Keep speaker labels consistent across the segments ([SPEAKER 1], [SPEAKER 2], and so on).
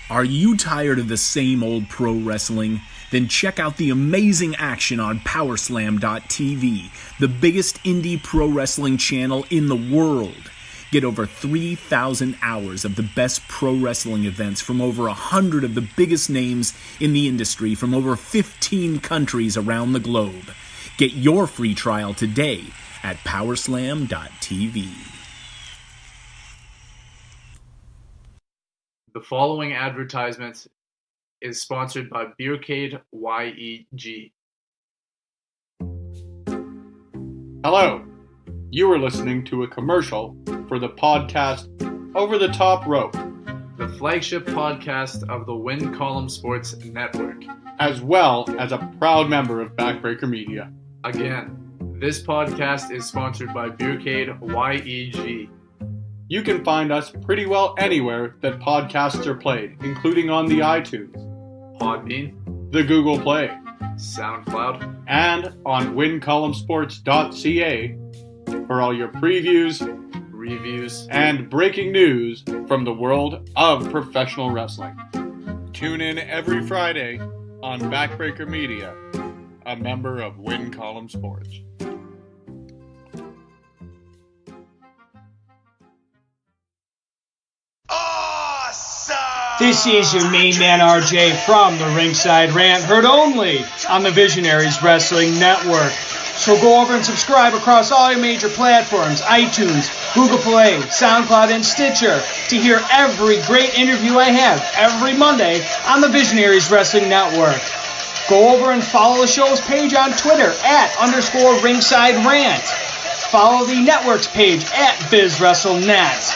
[SPEAKER 1] Are you tired of the same old pro wrestling? Then check out the amazing action on Powerslam.tv, the biggest indie pro wrestling channel in the world. Get over 3,000 hours of the best pro wrestling events from over 100 of the biggest names in the industry from over 15 countries around the globe. Get your free trial today at Powerslam.tv.
[SPEAKER 2] The following advertisement is sponsored by Beercade YEG.
[SPEAKER 3] Hello. You are listening to a commercial for the podcast Over the Top Rope,
[SPEAKER 2] the flagship podcast of the Win Column Sports Network,
[SPEAKER 3] as well as a proud member of Backbreaker Media.
[SPEAKER 2] Again, this podcast is sponsored by Beercade YEG.
[SPEAKER 3] You can find us pretty well anywhere that podcasts are played, including on the iTunes,
[SPEAKER 2] Podbean,
[SPEAKER 3] the Google Play,
[SPEAKER 2] SoundCloud,
[SPEAKER 3] and on wincolumnsports.ca for all your previews,
[SPEAKER 2] reviews,
[SPEAKER 3] and breaking news from the world of professional wrestling. Tune in every Friday on Backbreaker Media, a member of Win Column Sports.
[SPEAKER 4] This is your main man RJ from the Ringside Rant, heard only on the Visionaries Wrestling Network. So go over and subscribe across all your major platforms, iTunes, Google Play, SoundCloud, and Stitcher to hear every great interview I have every Monday on the Visionaries Wrestling Network. Go over and follow the show's page on Twitter @_Ringside Rant. Follow the network's page @BizWrestleNet.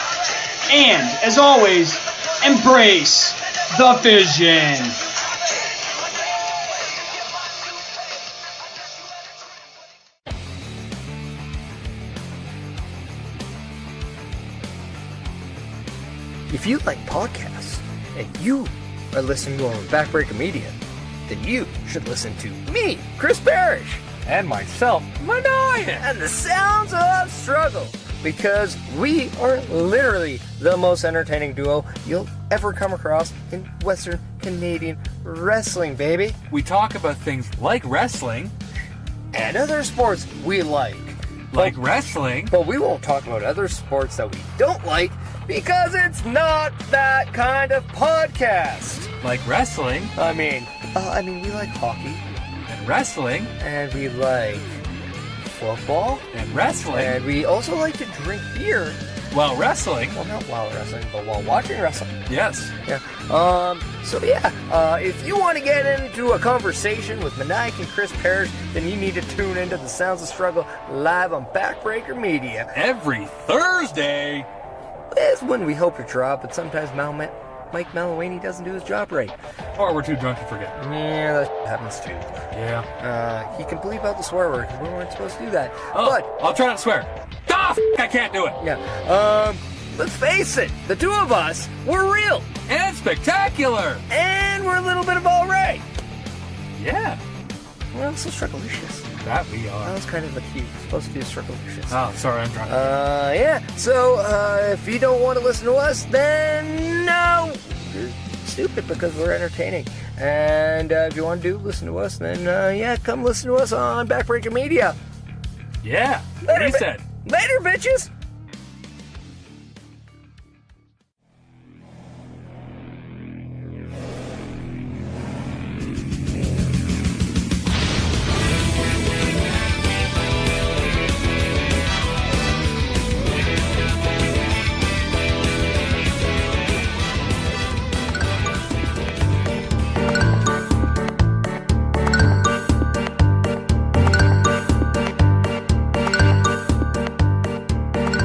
[SPEAKER 4] And, as always, embrace the vision.
[SPEAKER 5] If you like podcasts and you are listening to them on Backbreaker Media, then you should listen to me, Chris Parrish,
[SPEAKER 6] and myself, Manoyan,
[SPEAKER 5] and the Sounds of Struggle, because we are literally the most entertaining duo you'll ever come across in Western Canadian wrestling, baby.
[SPEAKER 6] We talk about things like wrestling
[SPEAKER 5] and other sports we like.
[SPEAKER 6] Wrestling.
[SPEAKER 5] But we won't talk about other sports that we don't like, because it's not that kind of podcast.
[SPEAKER 6] Like wrestling.
[SPEAKER 5] I mean, we like hockey.
[SPEAKER 6] And wrestling.
[SPEAKER 5] And we like football.
[SPEAKER 6] And wrestling.
[SPEAKER 5] And we also like to drink beer.
[SPEAKER 6] While wrestling.
[SPEAKER 5] Well, not while wrestling, but while watching wrestling.
[SPEAKER 6] Yes.
[SPEAKER 5] Yeah. If you want to get into a conversation with Maniac and Chris Parrish, then you need to tune into the Sounds of Struggle live on Backbreaker Media.
[SPEAKER 6] Every Thursday.
[SPEAKER 5] It's when we hope to draw, but sometimes Mike Malawany doesn't do his job right.
[SPEAKER 6] Or we're too drunk to forget.
[SPEAKER 5] Yeah, that happens too.
[SPEAKER 6] Yeah.
[SPEAKER 5] He can bleep out the swear word, because we weren't supposed to do that.
[SPEAKER 6] Oh, but I'll try not to swear. I can't do it.
[SPEAKER 5] Yeah. Let's face it, the two of us, we're real.
[SPEAKER 6] And spectacular.
[SPEAKER 5] And we're a little bit of all right.
[SPEAKER 6] Yeah.
[SPEAKER 5] Well, so strugglicious.
[SPEAKER 6] That we are.
[SPEAKER 5] That was kind of the cue. Supposed to be a strugglicious.
[SPEAKER 6] Oh, sorry, I'm drunk.
[SPEAKER 5] Yeah. So, if you don't want to listen to us, then no. You're stupid, because we're entertaining. And if you want to listen to us, then, come listen to us on Backbreaker Media.
[SPEAKER 6] Yeah.
[SPEAKER 5] Later,
[SPEAKER 6] he said.
[SPEAKER 5] Later, bitches.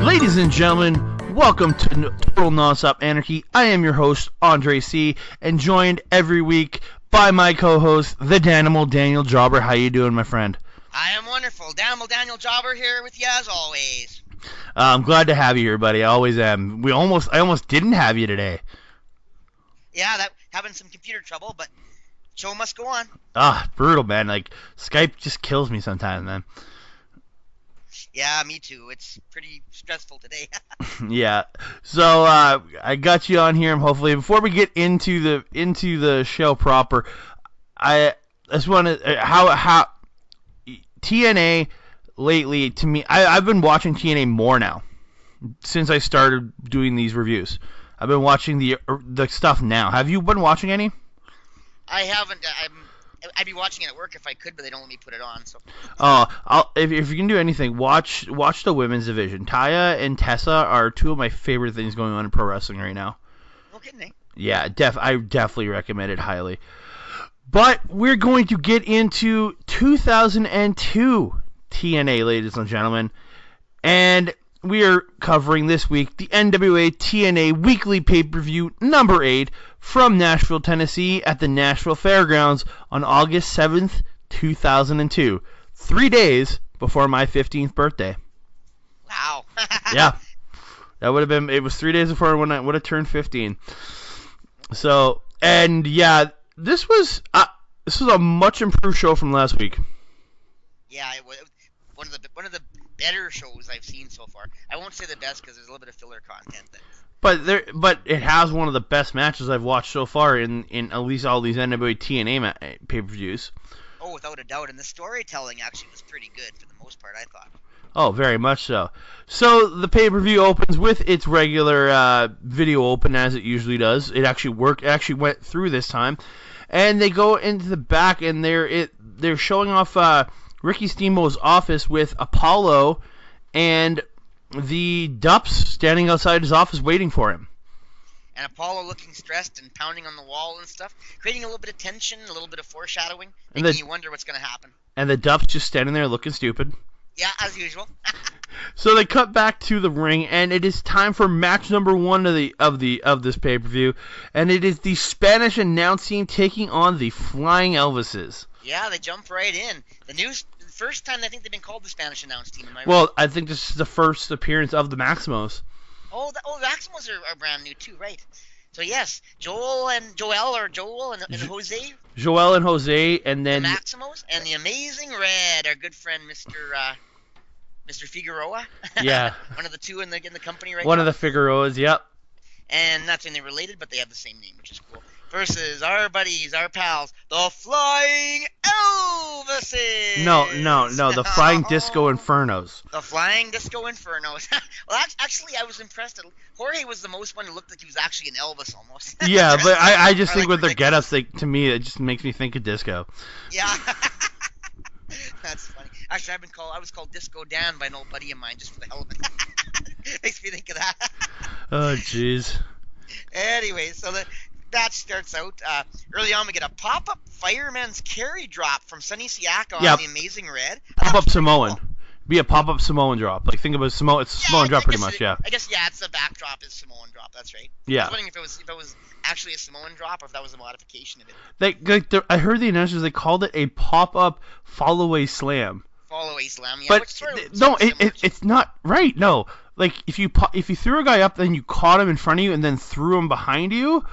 [SPEAKER 7] Ladies and gentlemen, welcome to Total Nonstop Anarchy. I am your host, Andre C., and joined every week by my co-host, the Danimal, Daniel Jobber. How you doing, my friend?
[SPEAKER 8] I am wonderful. Danimal, Daniel Jobber here with you as always.
[SPEAKER 7] I'm glad to have you here, buddy. I always am. I almost didn't have you today.
[SPEAKER 8] Yeah, that having some computer trouble, but show must go on.
[SPEAKER 7] Brutal, man. Like, Skype just kills me sometimes, man.
[SPEAKER 8] Yeah, me too. It's pretty stressful today.
[SPEAKER 7] Yeah. So I got you on here, and hopefully before we get into the show proper, I just want to how TNA lately to me. I've been watching TNA more now since I started doing these reviews. I've been watching the stuff now. Have you been watching any?
[SPEAKER 8] I haven't. I'd be watching it at work if I could, but they don't let me put it on. So.
[SPEAKER 7] If you can do anything, watch the women's division. Taya and Tessa are two of my favorite things going on in pro wrestling right now.
[SPEAKER 8] No kidding, eh?
[SPEAKER 7] Yeah, I definitely recommend it highly. But we're going to get into 2002 TNA, ladies and gentlemen, and we are covering this week the NWA-TNA Weekly Pay-Per-View number 8 from Nashville, Tennessee at the Nashville Fairgrounds on August 7th, 2002. 3 days before my 15th birthday.
[SPEAKER 8] Wow.
[SPEAKER 7] Yeah. That would have been, it was 3 days before when I would have turned 15. So, and yeah, this was a much improved show from last week.
[SPEAKER 8] Yeah, it was one of the better shows I've seen so far. I won't say the best because there's a little bit of filler content.
[SPEAKER 7] But it has one of the best matches I've watched so far in at least all these NWA TNA pay-per-views.
[SPEAKER 8] Oh, without a doubt. And the storytelling actually was pretty good for the most part, I thought.
[SPEAKER 7] Oh, very much so. So the pay-per-view opens with its regular video open as it usually does. It actually went through this time. And they go into the back and they're showing off Ricky Steamboat's office with Apollo and the Dupps standing outside his office waiting for him.
[SPEAKER 8] And Apollo looking stressed and pounding on the wall and stuff, creating a little bit of tension, a little bit of foreshadowing, making you wonder what's going to happen.
[SPEAKER 7] And the Dupps just standing there looking stupid.
[SPEAKER 8] Yeah, as usual.
[SPEAKER 7] So they cut back to the ring, and it is time for match number 1 of this pay-per-view, and it is the Spanish announce team taking on the Flying Elvises.
[SPEAKER 8] Yeah, they jump right in. The first time I think they've been called the Spanish announce team.
[SPEAKER 7] Well, I think this is the first appearance of the Maximos.
[SPEAKER 8] Oh, the Maximos are brand new too, right? So yes, Joel and Jose.
[SPEAKER 7] Joel and Jose, and then
[SPEAKER 8] the Maximos and the Amazing Red, our good friend Mr. Figueroa.
[SPEAKER 7] Yeah.
[SPEAKER 8] One of the two in the company right
[SPEAKER 7] One
[SPEAKER 8] now.
[SPEAKER 7] of the Figueroas, yep.
[SPEAKER 8] And not saying they're related, but they have the same name, which is cool. Versus our buddies, our pals, the Flying Elvises.
[SPEAKER 7] No, the Flying Disco Infernos.
[SPEAKER 8] The Flying Disco Infernos. Well, actually, I was impressed. Jorge was the most one who looked like he was actually an Elvis almost.
[SPEAKER 7] Yeah, but I just think with their get-ups, to me, it just makes me think of disco.
[SPEAKER 8] Yeah. That's funny. Actually, I was called Disco Dan by an old buddy of mine just for the hell of it. Makes me think of that.
[SPEAKER 7] Oh, jeez.
[SPEAKER 8] Anyway, so the match starts out. Early on, we get a pop-up fireman's carry drop from Sonny Siaka on the Amazing Red.
[SPEAKER 7] Pop-up Samoan. Cool. Be a pop-up Samoan drop. Like, think of it's a Samoan drop pretty much, yeah.
[SPEAKER 8] I guess, it's the backdrop is Samoan drop, that's right.
[SPEAKER 7] Yeah.
[SPEAKER 8] I was wondering if it was actually a Samoan drop or if that was a modification of it.
[SPEAKER 7] I heard the announcers, they called it a pop-up follow-away slam.
[SPEAKER 8] Follow-away slam, yeah.
[SPEAKER 7] But, it's not right, no. Like, if you threw a guy up, then you caught him in front of you and then threw him behind you,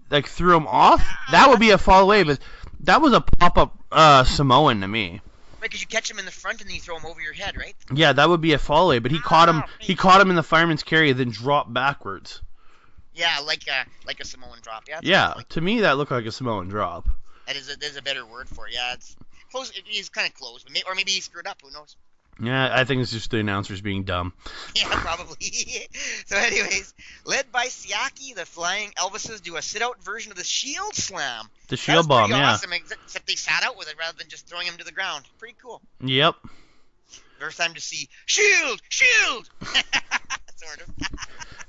[SPEAKER 7] like threw him off, that would be a follow-away, but that was a pop-up Samoan to me.
[SPEAKER 8] Right, because you catch him in the front and then you throw him over your head, right?
[SPEAKER 7] Yeah, that would be a follow-away, but he caught him in the fireman's carry and then dropped backwards.
[SPEAKER 8] Yeah, like a Samoan drop.
[SPEAKER 7] Yeah, to me that looked like a Samoan drop.
[SPEAKER 8] There's a better word for it. Yeah, it's close. He's kind of close, or maybe he screwed up. Who knows?
[SPEAKER 7] Yeah, I think it's just the announcers being dumb.
[SPEAKER 8] Yeah, probably. So, anyways, led by Siaki, the Flying Elvises do a sit-out version of the Shield Slam.
[SPEAKER 7] The Shield Bomb, yeah.
[SPEAKER 8] Awesome, except they sat out with it rather than just throwing him to the ground. Pretty cool.
[SPEAKER 7] Yep.
[SPEAKER 8] First time to see Shield! Sort of.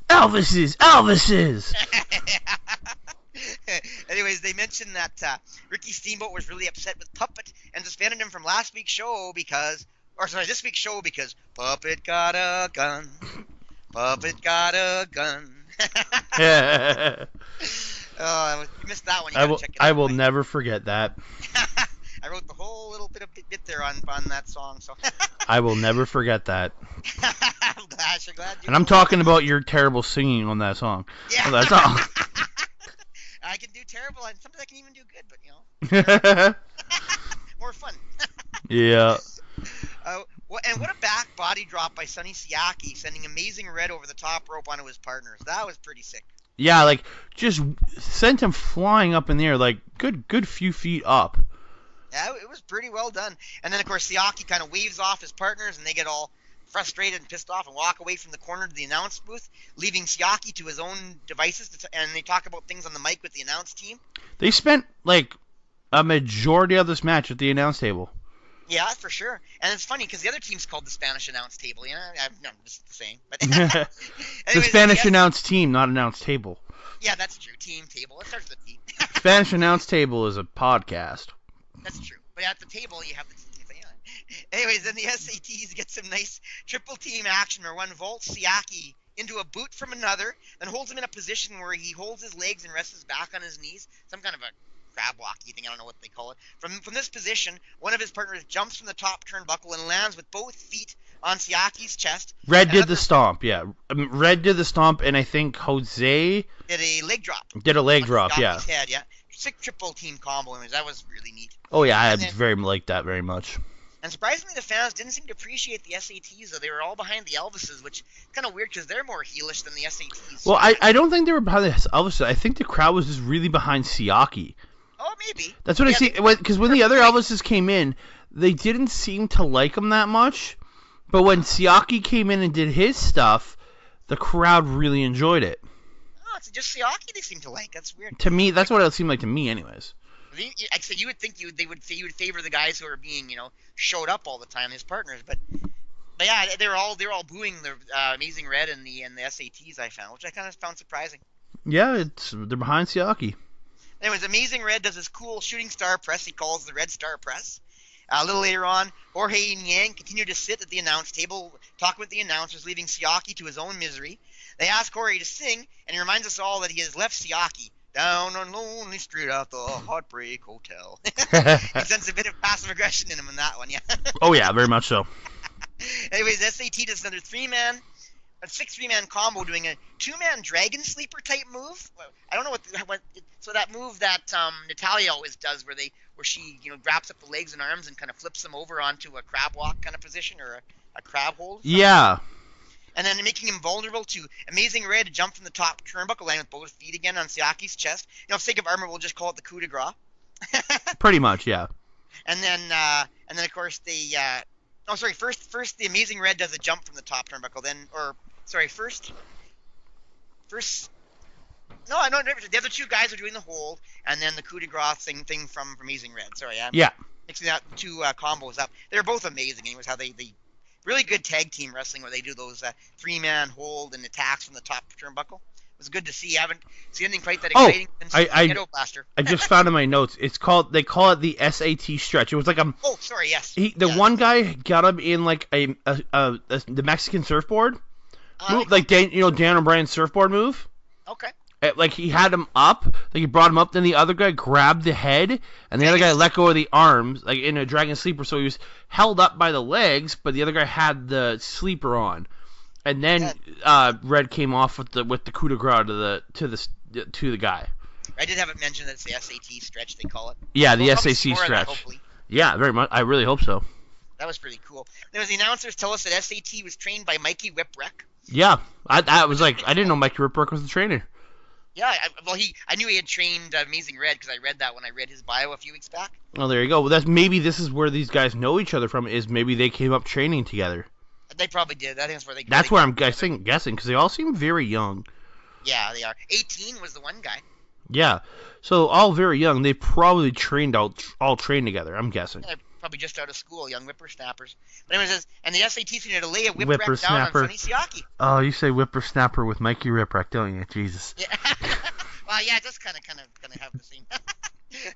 [SPEAKER 7] Elvises!
[SPEAKER 8] Anyways, they mentioned that Ricky Steamboat was really upset with Puppet and suspended him from last week's show because... this week's show because Puppet got a gun. Puppet got a gun. Oh, you missed that one. You gotta check it out.
[SPEAKER 7] I will never forget that.
[SPEAKER 8] I wrote the whole little bit there on that song. So
[SPEAKER 7] I will never forget that.
[SPEAKER 8] I'm glad you.
[SPEAKER 7] And I'm talking about your terrible singing on that song.
[SPEAKER 8] Yeah.
[SPEAKER 7] Oh, that's all.
[SPEAKER 8] I can do terrible, and sometimes I can even do good, but more fun.
[SPEAKER 7] Yeah.
[SPEAKER 8] And what a back body drop by Sonny Siaki, sending Amazing Red over the top rope onto his partners. That was pretty sick.
[SPEAKER 7] Yeah, like, just sent him flying up in the air, like, good few feet up.
[SPEAKER 8] Yeah, it was pretty well done. And then, of course, Siaki kind of waves off his partners, and they get all frustrated and pissed off and walk away from the corner to the announce booth, leaving Siaki to his own devices, and they talk about things on the mic with the announce team.
[SPEAKER 7] They spent, like, a majority of this match at the announce table.
[SPEAKER 8] Yeah, for sure. And it's funny because the other team's called the Spanish announce table. You know, I'm just saying. But
[SPEAKER 7] The
[SPEAKER 8] anyways,
[SPEAKER 7] Spanish announce team, not announce table.
[SPEAKER 8] Yeah, that's true. Team table. It starts with a T.
[SPEAKER 7] Spanish announce table is a podcast.
[SPEAKER 8] That's true. But at the table, you have the team. So yeah. Anyways, then the SATs get some nice triple team action where one vaults Siaki into a boot from another, then holds him in a position where he holds his legs and rests his back on his knees. Some kind of a crab walky thing, I don't know what they call it. From this position, one of his partners jumps from the top turnbuckle and lands with both feet on Siaki's chest.
[SPEAKER 7] Red did the stomp, yeah. Red did the stomp, and I think Jose
[SPEAKER 8] did a leg drop.
[SPEAKER 7] Did a leg drop,
[SPEAKER 8] on
[SPEAKER 7] yeah.
[SPEAKER 8] His head, yeah. Sick triple team combo. That was really neat.
[SPEAKER 7] Oh yeah, I very like that very much.
[SPEAKER 8] And surprisingly, the fans didn't seem to appreciate the SATs, though. They were all behind the Elvises, which is kind of weird because they're more heelish than the SATs.
[SPEAKER 7] Well, I don't think they were behind the Elvises. I think the crowd was just really behind Siaki.
[SPEAKER 8] Oh, maybe.
[SPEAKER 7] That's what I see. Because when the other Elvises came in, they didn't seem to like him that much. But when Siaki came in and did his stuff, the crowd really enjoyed it.
[SPEAKER 8] Oh, it's just Siaki they seem to like. That's weird.
[SPEAKER 7] To me, that's what it seemed like to me, anyways.
[SPEAKER 8] Actually, you would think you would favor the guys who are being, showed up all the time, his partners. But yeah, they're all booing the Amazing Red and the SATs. I found, which I kind of found surprising.
[SPEAKER 7] Yeah, they're behind Siaki.
[SPEAKER 8] Anyways, Amazing Red does his cool shooting star press. He calls the Red Star Press. A little later on, Jorge and Yang continue to sit at the announce table, talking with the announcers, leaving Siaki to his own misery. They ask Jorge to sing, and he reminds us all that he has left Siaki down on Lonely Street at the Heartbreak Hotel. He sense a bit of passive aggression in him in that one, yeah.
[SPEAKER 7] Oh yeah, very much so.
[SPEAKER 8] Anyways, SAT does another 6-3-man combo, doing a 2-man dragon sleeper type move. I don't know what so that move that Natalia always does, where she wraps up the legs and arms and kind of flips them over onto a crab walk kind of position, or a crab hold.
[SPEAKER 7] Yeah.
[SPEAKER 8] And then making him vulnerable to Amazing Red to jump from the top turnbuckle, landing with both feet again on Siaki's chest. For sake of armor, we'll just call it the coup de grace.
[SPEAKER 7] Pretty much, yeah.
[SPEAKER 8] And then of course first the Amazing Red does a jump from the top turnbuckle, the other two guys are doing the hold, and then the coup de grace thing from Amazing Red. Sorry,
[SPEAKER 7] yeah.
[SPEAKER 8] Mixing that two combos up. They're both amazing. Anyways, how they really good tag team wrestling where they do those 3-man hold and attacks from the top turnbuckle. It was good to see. I haven't seen anything quite that exciting since Ghetto Blaster.
[SPEAKER 7] I just found in my notes. They call it the SAT stretch. It was like
[SPEAKER 8] Oh, sorry, yes.
[SPEAKER 7] One guy got him in like the Mexican surfboard move, like Dan O'Brien's surfboard move.
[SPEAKER 8] Okay.
[SPEAKER 7] Like he had him up, like he brought him up, then the other guy grabbed the head, and the other guy let go of the arms, like in a dragon sleeper, so he was held up by the legs, but the other guy had the sleeper on. And then Red came off with the coup de grace to the guy.
[SPEAKER 8] I did have it mentioned that it's the SAT stretch, they call it.
[SPEAKER 7] Yeah, the SAT stretch. Yeah, very much. I really hope so.
[SPEAKER 8] That was pretty cool. There was the announcers tell us that SAT was trained by Mikey Whipwreck.
[SPEAKER 7] Yeah, I was like, I didn't know Mikey Whipwreck was the trainer.
[SPEAKER 8] Yeah, I knew he had trained Amazing Red because I read that when I read his bio a few weeks back.
[SPEAKER 7] Oh, there you go. Well, this is where these guys know each other from. Is maybe they came up training together.
[SPEAKER 8] They probably did. I think that's where they.
[SPEAKER 7] That's where I'm guessing because they all seem very young.
[SPEAKER 8] Yeah, they are. 18 was the one guy.
[SPEAKER 7] Yeah, so all very young. They probably all trained together. I'm guessing.
[SPEAKER 8] Yeah, probably just out of school, young whippersnappers. But anyways, and the SATs needed to lay a whipwreck down on Sonny Siaki.
[SPEAKER 7] Oh, you say whippersnapper with Mikey Whipwreck, don't you? Jesus.
[SPEAKER 8] Yeah. Well, yeah, just kind of have the same.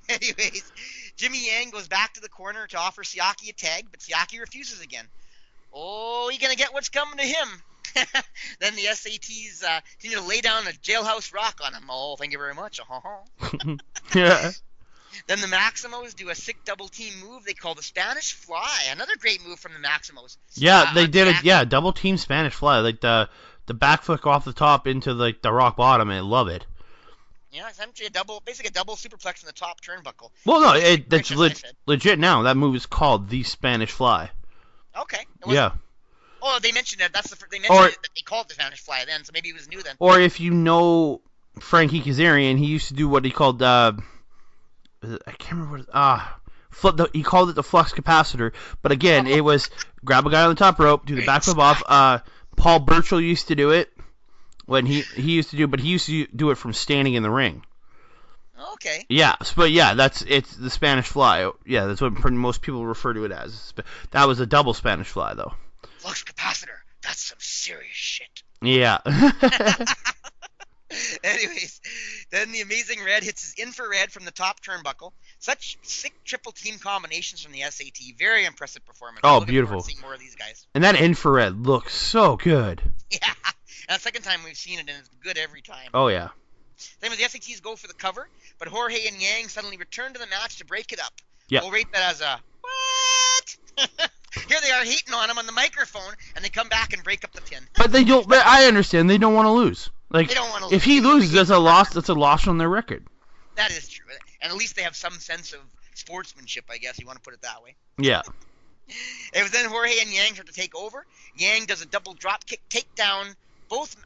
[SPEAKER 8] Anyways, Jimmy Yang goes back to the corner to offer Siaki a tag, but Siaki refuses again. Oh, you gonna get what's coming to him? Then the SATs continue to lay down a jailhouse rock on him. Oh, thank you very much.
[SPEAKER 7] Yeah.
[SPEAKER 8] Then the Maximos do a sick double team move they call the Spanish Fly. Another great move from the Maximos.
[SPEAKER 7] Yeah, they did it. Yeah, double team Spanish Fly, like the back flick off the top into like the rock bottom. I love it.
[SPEAKER 8] Yeah, it's actually basically a double superplex in the top turnbuckle.
[SPEAKER 7] Well, no, that's legit now. That move is called the Spanish Fly.
[SPEAKER 8] Okay.
[SPEAKER 7] Yeah.
[SPEAKER 8] Oh, they mentioned that. They mentioned that they called it the Spanish Fly then, so maybe it was new then.
[SPEAKER 7] Or if you know Frankie Kazarian, he used to do what he called I can't remember what he called it the flux capacitor. But again, it was grab a guy on the top rope, do the backflip off. Paul Burchill used to do it when he used to do it from standing in the ring.
[SPEAKER 8] Okay.
[SPEAKER 7] Yeah, but yeah, it's the Spanish Fly. Yeah, that's what most people refer to it as. That was a double Spanish Fly though.
[SPEAKER 8] Flux capacitor. That's some serious shit.
[SPEAKER 7] Yeah.
[SPEAKER 8] Anyways, then the Amazing Red hits his infrared from the top turnbuckle. Such sick triple team combinations from the SAT. Very impressive performance.
[SPEAKER 7] Oh,
[SPEAKER 8] Looking
[SPEAKER 7] beautiful.
[SPEAKER 8] forward to seeing more of these guys.
[SPEAKER 7] And that infrared looks so good.
[SPEAKER 8] Yeah. And the second time we've seen it, and it's good every time.
[SPEAKER 7] Oh, yeah.
[SPEAKER 8] Same as the SATs go for the cover, but Jorge and Yang suddenly return to the match to break it up.
[SPEAKER 7] Yeah.
[SPEAKER 8] We'll rate that as a, what? Here they are hating on him on the microphone, and they come back and break up the pin.
[SPEAKER 7] But they don't. But I understand they don't want to lose. Like,
[SPEAKER 8] They don't want to
[SPEAKER 7] if
[SPEAKER 8] lose.
[SPEAKER 7] he loses, that's a loss. That's a loss on their record.
[SPEAKER 8] That is true. And at least they have some sense of sportsmanship, I guess you want to put it that way.
[SPEAKER 7] Yeah.
[SPEAKER 8] It was then Jorge and Yang start to take over. Yang does a double drop kick takedown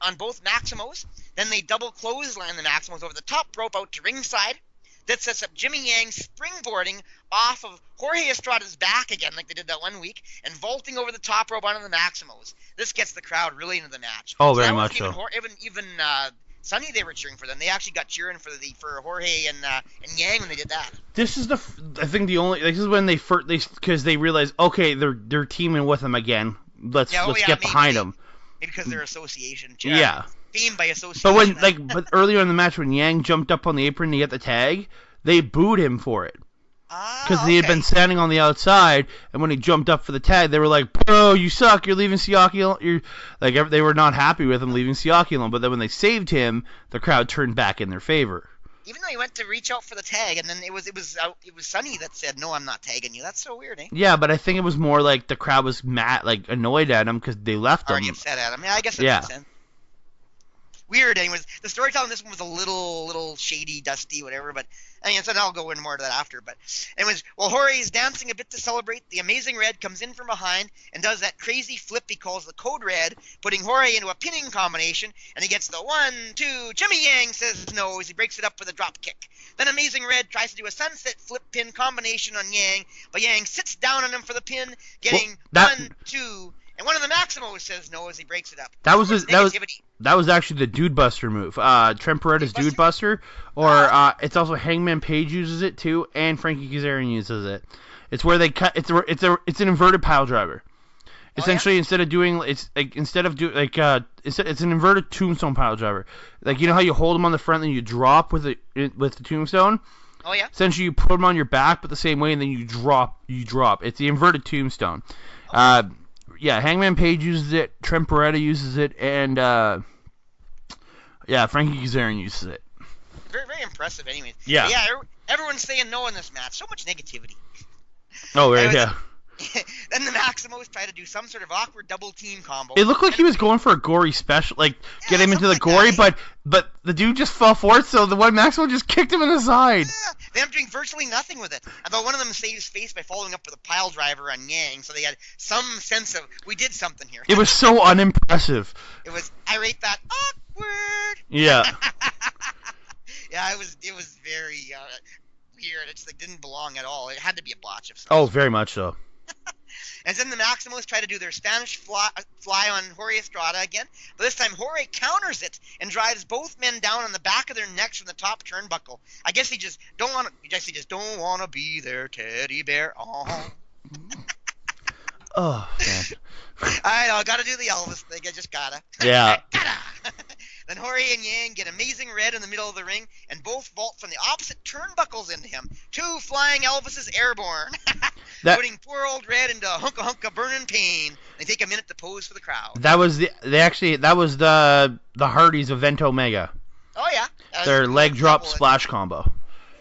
[SPEAKER 8] on both Maximos. Then they double clothesline the Maximos over the top rope out to ringside. That sets up Jimmy Yang springboarding off of Jorge Estrada's back again, like they did that one week, and vaulting over the top rope onto the Maximos. This gets the crowd really into the match.
[SPEAKER 7] Oh,
[SPEAKER 8] So
[SPEAKER 7] very
[SPEAKER 8] that
[SPEAKER 7] much
[SPEAKER 8] wasn't
[SPEAKER 7] so.
[SPEAKER 8] Even Sonny, they were cheering for them. They actually got cheering for Jorge and Yang when they did that.
[SPEAKER 7] This is I think the only. This is when because they realize, okay, they're teaming with them again. Let's get behind them.
[SPEAKER 8] Maybe because they're association.
[SPEAKER 7] Yeah.
[SPEAKER 8] Team by association.
[SPEAKER 7] But earlier in the match when Yang jumped up on the apron to get the tag, they booed him for it. Because he had been standing on the outside, and when he jumped up for the tag, they were like, "Bro, you suck. You're leaving Siaki alone." They were not happy with him leaving Siaki alone. But then when they saved him, the crowd turned back in their favor.
[SPEAKER 8] Even though he went to reach out for the tag, and then it was Sonny that said, "No, I'm not tagging you." That's so weird, eh?
[SPEAKER 7] Yeah, but I think it was more like the crowd was mad, like annoyed at him because they left him.
[SPEAKER 8] Already upset at him. Yeah, I guess that makes sense. Weird, anyways. The storytelling in this one was a little shady, dusty, whatever, but so I'll go into more of that after. But anyways, while Jorge is dancing a bit to celebrate, the Amazing Red comes in from behind and does that crazy flip he calls the Code Red, putting Jorge into a pinning combination, and he gets the 1, 2, Jimmy Yang says no as he breaks it up with a drop kick. Then Amazing Red tries to do a sunset flip pin combination on Yang, but Yang sits down on him for the pin, getting 1, 2, and one of the Maximos says no as he breaks it up.
[SPEAKER 7] That was actually the Dude Buster move. Trent Beretta's Dude Buster, or it's also Hangman Page uses it too, and Frankie Kazarian uses it. It's where they cut. It's an inverted pile driver. Essentially, instead of doing it's an inverted tombstone pile driver. Like, you know how you hold them on the front and you drop with the tombstone.
[SPEAKER 8] Oh yeah.
[SPEAKER 7] Essentially, you put them on your back, but the same way, and then you drop. It's the inverted tombstone.
[SPEAKER 8] Okay.
[SPEAKER 7] Yeah, Hangman Page uses it, Trent Beretta uses it, and Frankie Kazarian uses it.
[SPEAKER 8] Very, very impressive, anyways.
[SPEAKER 7] Yeah.
[SPEAKER 8] But yeah, everyone's saying no in this match. So much negativity.
[SPEAKER 7] Oh, right, yeah.
[SPEAKER 8] Then the Maximos try to do some sort of awkward double team combo.
[SPEAKER 7] It looked like he was going for a gory special, get him into the gory, but the dude just fell for it, so the one Maximo just kicked him in the side.
[SPEAKER 8] Yeah, they ended up doing virtually nothing with it. Although one of them saved his face by following up with a pile driver on Yang, so they had some sense of, we did something here.
[SPEAKER 7] It was so unimpressive.
[SPEAKER 8] I rate that awkward.
[SPEAKER 7] Yeah.
[SPEAKER 8] Yeah, it was very weird. It just didn't belong at all. It had to be a botch of some
[SPEAKER 7] Oh,
[SPEAKER 8] sort.
[SPEAKER 7] very much so.
[SPEAKER 8] And then the Maximos try to do their Spanish fly on Jorge Estrada again, but this time Jorge counters it and drives both men down on the back of their necks from the top turnbuckle. I guess he just don't want to be their teddy bear. Oh.
[SPEAKER 7] Oh, man.
[SPEAKER 8] I gotta do the Elvis thing. I just gotta.
[SPEAKER 7] Yeah.
[SPEAKER 8] Then Jorge and Yang get Amazing Red in the middle of the ring, and both vault from the opposite turnbuckles into him. 2 flying Elvises airborne, putting poor old Red into hunka burning pain. They take a minute to pose for the crowd.
[SPEAKER 7] That was the Hardys of Vento Omega.
[SPEAKER 8] Oh yeah.
[SPEAKER 7] Their leg drop splash combo.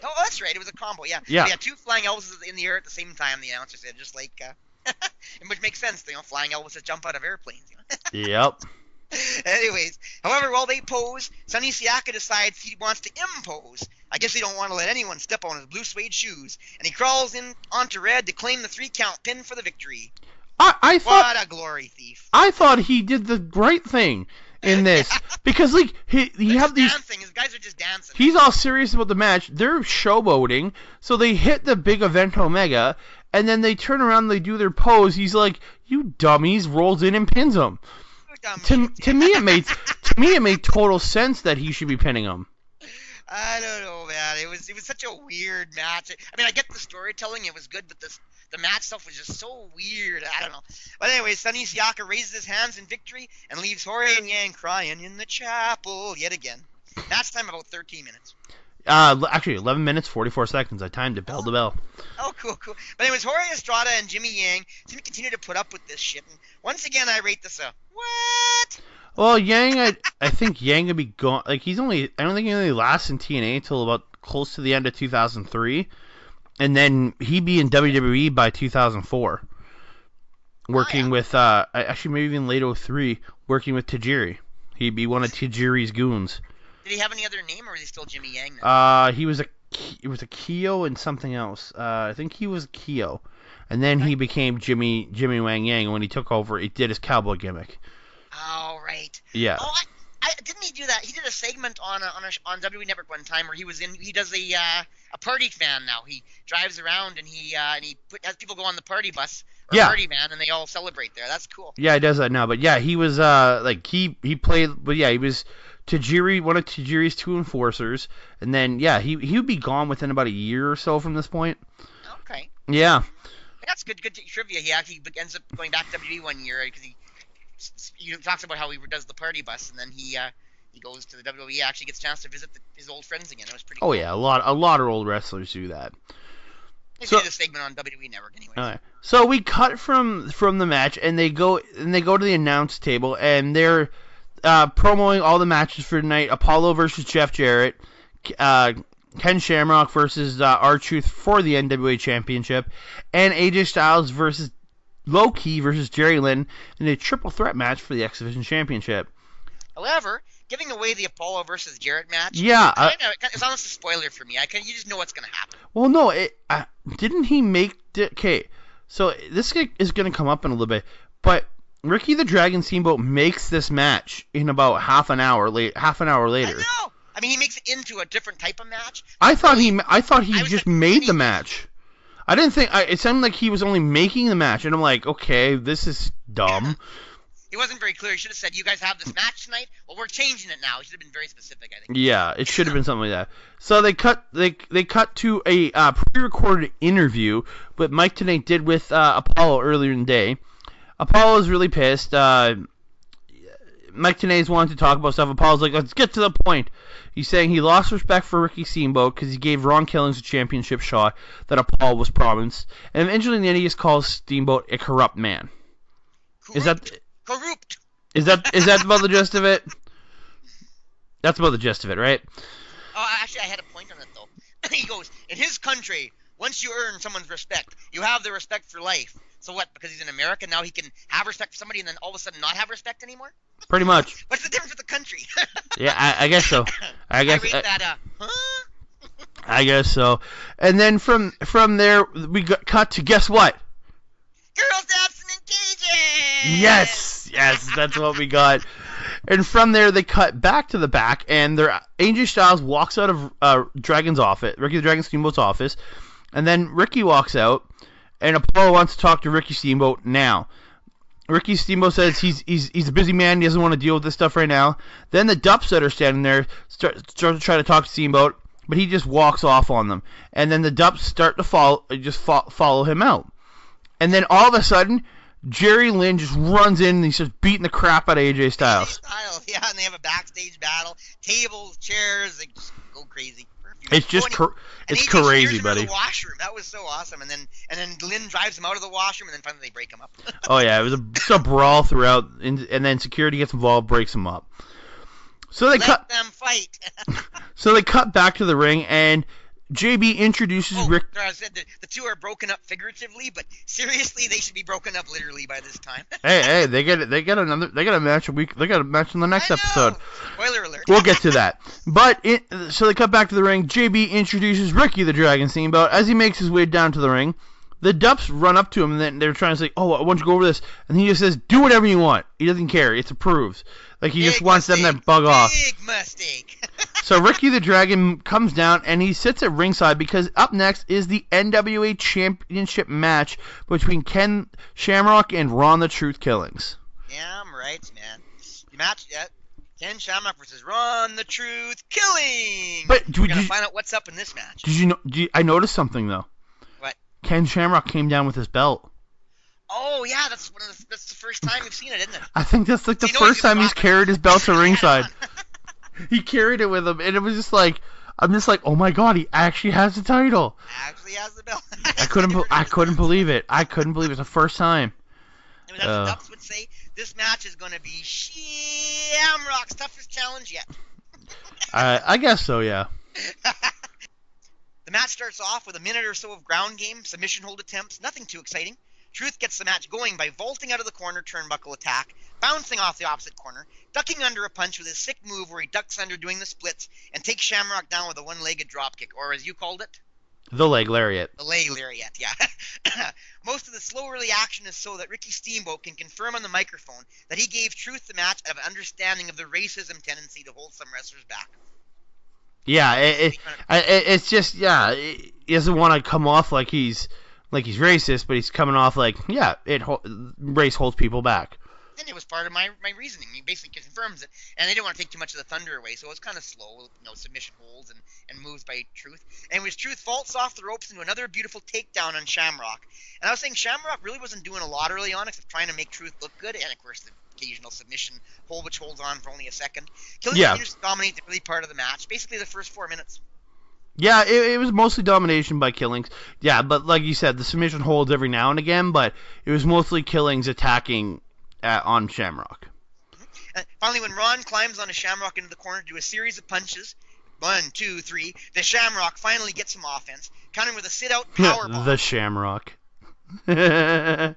[SPEAKER 8] Oh, that's right. It was a combo. Yeah.
[SPEAKER 7] Yeah.
[SPEAKER 8] They had 2 flying Elvises in the air at the same time. The announcer said, just like, which makes sense. Flying Elvises jump out of airplanes.
[SPEAKER 7] Yep.
[SPEAKER 8] Anyways, however, while they pose, Sonny Siaka decides he wants to impose. I guess he don't want to let anyone step on his blue suede shoes, and he crawls in onto Red to claim the 3-count pin for the victory.
[SPEAKER 7] I thought
[SPEAKER 8] What a glory thief.
[SPEAKER 7] I thought he did the right thing in this because like he have these
[SPEAKER 8] dancing. His guys are just dancing.
[SPEAKER 7] He's all serious about the match. They're showboating, so they hit the big event Omega, and then they turn around and they do their pose. He's like, "You dummies!" Rolls in and pins him. To me, it made total sense that he should be pinning him.
[SPEAKER 8] I don't know, man. It was such a weird match. I mean, I get the storytelling; it was good, but the match stuff was just so weird. I don't know. But anyway, Sonny Siaka raises his hands in victory and leaves Jorge and Yang crying in the chapel yet again. Match time about 13 minutes.
[SPEAKER 7] Actually, 11 minutes 44 seconds. I timed it bell to bell.
[SPEAKER 8] Oh, cool. But anyways, Jorge Estrada and Jimmy Yang seem to continue to put up with this shit. And once again, I rate this a what?
[SPEAKER 7] Well, Yang, I think Yang would be gone. Like I don't think he only lasts in TNA until about close to the end of 2003, and then he'd be in WWE by 2004, working with actually maybe even late 03, working with Tajiri. He'd be one of Tajiri's goons.
[SPEAKER 8] Did he have any other name, or was he still Jimmy Yang now?
[SPEAKER 7] It was a Keo and something else. I think he was Keo, and then he became Jimmy Wang Yang. And when he took over, he did his cowboy gimmick.
[SPEAKER 8] Oh, right.
[SPEAKER 7] Yeah.
[SPEAKER 8] Oh, didn't he do that? He did a segment on WWE Network one time where he does a party van now. He drives around and he has people go on the party bus or party van and they all celebrate there. That's cool.
[SPEAKER 7] Yeah, he does that now. But yeah, he was he played. But yeah, he was Tajiri, one of Tajiri's two enforcers, and then yeah, he would be gone within about a year or so from this point.
[SPEAKER 8] Okay.
[SPEAKER 7] Yeah.
[SPEAKER 8] That's good trivia. He actually ends up going back to WWE one year because he talks about how he does the party bus, and then he goes to the WWE. Actually gets a chance to visit his old friends again. It was pretty cool.
[SPEAKER 7] Oh yeah, a lot of old wrestlers do that.
[SPEAKER 8] They did a segment on WWE Network anyway.
[SPEAKER 7] All right. So we cut from the match, and they go to the announce table, and they're promoting all the matches for tonight. Apollo versus Jeff Jarrett, Ken Shamrock versus R-Truth for the NWA Championship, and AJ Styles versus Low-Key versus Jerry Lynn in a triple threat match for the X Division Championship.
[SPEAKER 8] However, giving away the Apollo versus Jarrett match, it's almost a spoiler for me. You just know what's going to happen.
[SPEAKER 7] Well, no, didn't he make... Okay, so this is going to come up in a little bit, but Ricky the Dragon Steamboat makes this match in about half an hour later.
[SPEAKER 8] I know! I mean, he makes it into a different type of match.
[SPEAKER 7] I thought he just made the match. I didn't think... it sounded like he was only making the match, and I'm like, okay, this is dumb.
[SPEAKER 8] He wasn't very clear. He should have said, you guys have this match tonight? Well, we're changing it now. He should have been very specific, I think.
[SPEAKER 7] Yeah, it should have been something like that. So they cut to a pre-recorded interview that Mike Tenay did with Apollo earlier in the day. Apollo is really pissed. Mike Tenay's wanted to talk about stuff. Apollo's like, let's get to the point. He's saying he lost respect for Ricky Steamboat because he gave Ron Killings a championship shot that Apollo was promised. And eventually in the end he just calls Steamboat a corrupt man.
[SPEAKER 8] Corrupt.
[SPEAKER 7] Is that about the gist of it? That's about the gist of it, right?
[SPEAKER 8] Oh, actually, I had a point on it, though. He goes, in his country, once you earn someone's respect, you have the respect for life. So what, because he's in America, now he can have respect for somebody and then all of a sudden not have respect anymore?
[SPEAKER 7] Pretty much.
[SPEAKER 8] What's the difference with the country?
[SPEAKER 7] Yeah, I guess so. I rate
[SPEAKER 8] that,
[SPEAKER 7] I guess so. And then from there, we got cut to, guess what?
[SPEAKER 8] Girls dancing in cages!
[SPEAKER 7] Yes, that's what we got. And from there, they cut back to the back, and AJ Styles walks out of Dragon's office, Ricky the Dragon Steamboat's office, and then Ricky walks out, and Apollo wants to talk to Ricky Steamboat now. Ricky Steamboat says he's a busy man, he doesn't want to deal with this stuff right now. Then the Dups that are standing there start to try to talk to Steamboat, but he just walks off on them. And then the Dups start to follow him out. And then all of a sudden, Jerry Lynn just runs in and he starts beating the crap out of AJ Styles.
[SPEAKER 8] Yeah, and they have a backstage battle. Tables, chairs, they just go crazy.
[SPEAKER 7] It's just crazy, buddy.
[SPEAKER 8] The washroom. That was so awesome. And then Lynn drives him out of the washroom, and then finally they break him up.
[SPEAKER 7] Oh yeah, it was a brawl throughout, and then security gets involved, breaks him up. So they
[SPEAKER 8] Let them fight.
[SPEAKER 7] So they cut back to the ring, and JB introduces Rick.
[SPEAKER 8] I said the two are broken up figuratively, but seriously, they should be broken up literally by this time.
[SPEAKER 7] hey, they got a match a week. They got a match in the next episode.
[SPEAKER 8] Spoiler alert.
[SPEAKER 7] We'll get to that. But so they cut back to the ring. JB introduces Ricky the Dragon Steamboat as he makes his way down to the ring. the Dupps run up to him, and then they're trying to say, "Oh, I want you to go over this," and he just says, "Do whatever you want." He doesn't care. It's approved. Like he just wants them to bug off.
[SPEAKER 8] Big mistake.
[SPEAKER 7] So Ricky the Dragon comes down, and he sits at ringside because up next is the NWA Championship match between Ken Shamrock and Ron the Truth Killings.
[SPEAKER 8] Damn right, man. The match, Ken Shamrock versus Ron the Truth Killing.
[SPEAKER 7] But
[SPEAKER 8] we're gonna find out what's up in this match.
[SPEAKER 7] Did you know? I noticed something though.
[SPEAKER 8] What?
[SPEAKER 7] Ken Shamrock came down with his belt.
[SPEAKER 8] Oh yeah, that's the first time we've seen it, isn't it?
[SPEAKER 7] I think that's like the first time he's carried his belt to ringside. He carried it with him, and it was just like, I'm just like, oh my god, he actually has the title.
[SPEAKER 8] Actually has the belt.
[SPEAKER 7] I couldn't believe it. I couldn't believe it. It's the first time.
[SPEAKER 8] I mean, that's what Dupps would say. This match is going to be Shamrock's toughest challenge yet.
[SPEAKER 7] I guess so, yeah.
[SPEAKER 8] The match starts off with a minute or so of ground game, submission hold attempts, nothing too exciting. Truth gets the match going by vaulting out of the corner turnbuckle attack, bouncing off the opposite corner, ducking under a punch with his sick move where he ducks under doing the splits, and takes Shamrock down with a one-legged dropkick, or as you called it?
[SPEAKER 7] The leg lariat.
[SPEAKER 8] The leg lariat, yeah. Most of the slow early action is so that Ricky Steamboat can confirm on the microphone that he gave Truth the match out of an understanding of the racism tendency to hold some wrestlers back.
[SPEAKER 7] Yeah, it's just, yeah, he doesn't want to come off like he's racist, but he's coming off like, yeah, race holds people back.
[SPEAKER 8] And it was part of my reasoning. He basically confirms it, and they didn't want to take too much of the thunder away, so it was kind of slow, submission holds and moves by Truth. And with Truth vaults off the ropes into another beautiful takedown on Shamrock. And I was saying Shamrock really wasn't doing a lot early on, except trying to make Truth look good, and of course the occasional submission hold, which holds on for only a second. Killing continues to dominate the early part of the match, basically the first 4 minutes.
[SPEAKER 7] Yeah, it was mostly domination by Killings. Yeah, but like you said, the submission holds every now and again, but it was mostly Killings attacking on Shamrock.
[SPEAKER 8] Finally, when Ron climbs onto Shamrock into the corner to do a series of punches, 1, 2, 3, the Shamrock finally gets some offense, countering with a sit-out powerbomb.
[SPEAKER 7] The Shamrock.
[SPEAKER 8] What's that?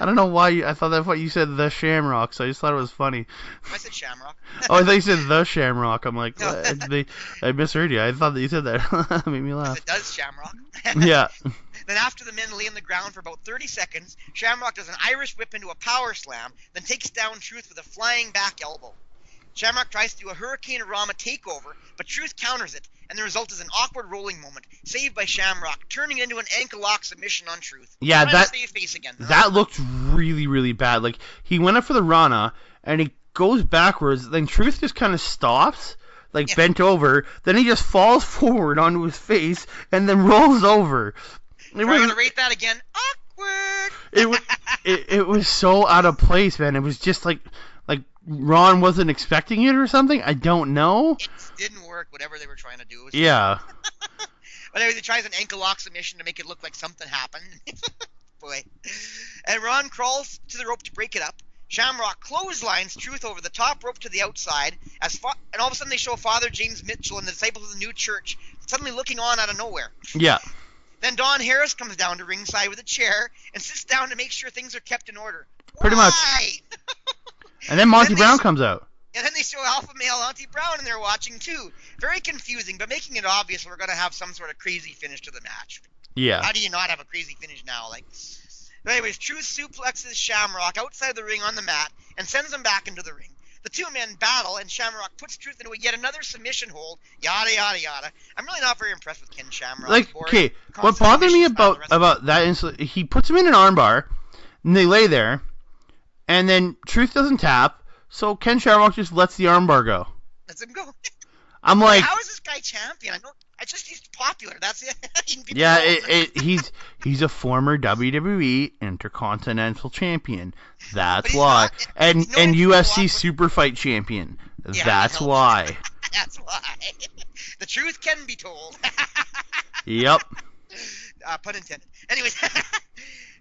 [SPEAKER 7] I don't know why I thought that's what you said, the Shamrock, so I just thought it was funny.
[SPEAKER 8] I said Shamrock.
[SPEAKER 7] Oh, I thought you said the Shamrock. I'm like, I misheard you. I thought that you said that. Made me laugh.
[SPEAKER 8] It does Shamrock.
[SPEAKER 7] Yeah.
[SPEAKER 8] Then after the men lay on the ground for about 30 seconds, Shamrock does an Irish whip into a power slam, then takes down Truth with a flying back elbow. Shamrock tries to do a Hurricane Rama takeover, but Truth counters it, and the result is an awkward rolling moment, saved by Shamrock, turning it into an ankle lock submission on Truth.
[SPEAKER 7] Yeah,
[SPEAKER 8] that
[SPEAKER 7] looked really, really bad. Like, he went up for the Rana, and he goes backwards, then Truth just kind of stops, bent over, then he just falls forward onto his face, and then rolls over.
[SPEAKER 8] We're going to rate that again. Awkward!
[SPEAKER 7] It was so out of place, man. It was just like Ron wasn't expecting it or something. I don't know.
[SPEAKER 8] It didn't work, whatever they were trying to do.
[SPEAKER 7] Yeah.
[SPEAKER 8] But anyway, he tries an ankle lock submission to make it look like something happened. Boy. And Ron crawls to the rope to break it up. Shamrock clotheslines Truth over the top rope to the outside, and all of a sudden they show Father James Mitchell and the disciples of the new church suddenly looking on out of nowhere.
[SPEAKER 7] Yeah.
[SPEAKER 8] Then Don Harris comes down to ringside with a chair and sits down to make sure things are kept in order.
[SPEAKER 7] Pretty much. And then Monty Brown comes out.
[SPEAKER 8] And then they show alpha male Monty Brown and they're watching too. Very confusing, but making it obvious we're going to have some sort of crazy finish to the match.
[SPEAKER 7] Yeah.
[SPEAKER 8] How do you not have a crazy finish now? But anyways, Truth suplexes Shamrock outside the ring on the mat and sends him back into the ring. The two men battle, and Shamrock puts Truth into yet another submission hold, yada, yada, yada. I'm really not very impressed with Ken Shamrock.
[SPEAKER 7] Okay, what bothered me about that is he puts him in an armbar, and they lay there, and then Truth doesn't tap, so Ken Shamrock just lets the armbar go.
[SPEAKER 8] Lets him go.
[SPEAKER 7] I'm like,
[SPEAKER 8] how is this guy champion? He's popular. That's it.
[SPEAKER 7] Yeah, he's a former WWE Intercontinental Champion. That's why. And UFC Super Fight Champion. Yeah, that's why.
[SPEAKER 8] That's why. The truth can be told.
[SPEAKER 7] Yep.
[SPEAKER 8] Pun intended. Anyways,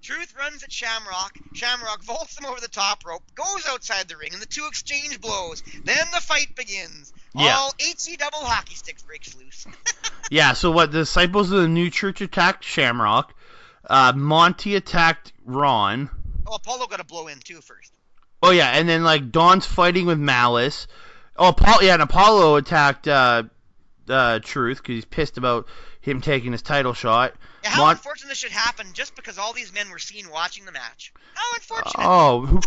[SPEAKER 8] Truth runs at Shamrock. Shamrock vaults him over the top rope, goes outside the ring, and the two exchange blows. Then the fight begins.
[SPEAKER 7] Yeah.
[SPEAKER 8] All HE double hockey sticks breaks loose.
[SPEAKER 7] Yeah, so what, the disciples of the new church attacked Shamrock. Monty attacked Ron.
[SPEAKER 8] Oh, Apollo got a blow in too first.
[SPEAKER 7] Oh yeah, and then Don's fighting with Malice. Oh, and Apollo attacked Truth because he's pissed about him taking his title shot.
[SPEAKER 8] Yeah, how unfortunate this should happen just because all these men were seen watching the match. How unfortunate.
[SPEAKER 7] Oh, who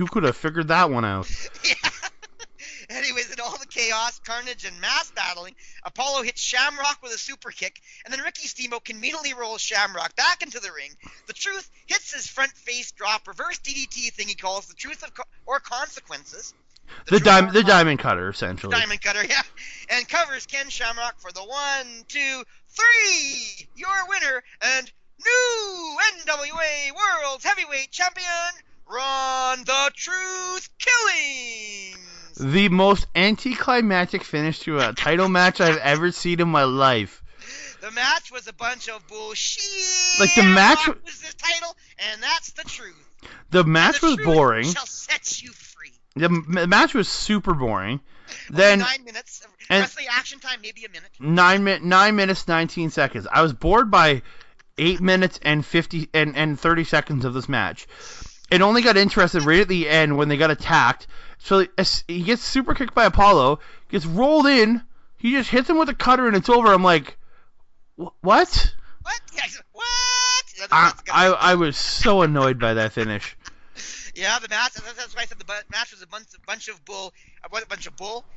[SPEAKER 7] could have figured that one out?
[SPEAKER 8] Yeah. Anyways, in all the chaos, carnage, and mass battling, Apollo hits Shamrock with a super kick, and then Ricky Steamboat conveniently rolls Shamrock back into the ring. The Truth hits his front face drop, reverse DDT thing he calls the Truth or Consequences.
[SPEAKER 7] The diamond cutter, essentially.
[SPEAKER 8] Diamond cutter, yeah. And covers Ken Shamrock for the 1, 2, 3! Your winner and new NWA World Heavyweight Champion, Ron the Truth Killings!
[SPEAKER 7] The most anticlimactic finish to a title match I've ever seen in my life.
[SPEAKER 8] The match was a bunch of bullshit.
[SPEAKER 7] Like, the match
[SPEAKER 8] was the title, and that's the truth.
[SPEAKER 7] The match was boring.
[SPEAKER 8] Shall set you free.
[SPEAKER 7] The match was super boring.
[SPEAKER 8] Only
[SPEAKER 7] Then
[SPEAKER 8] 9 minutes. Wrestling action time, maybe a minute.
[SPEAKER 7] 9 minutes 19 seconds. I was bored by 8 minutes and 30 seconds of this match. It only got interested right at the end when they got attacked. So he gets super kicked by Apollo, gets rolled in, he just hits him with a cutter and it's over. I'm like, what?
[SPEAKER 8] What? Yeah, what?
[SPEAKER 7] I was so annoyed by that finish.
[SPEAKER 8] Yeah, the match. That's why I said the match was a bunch of bull.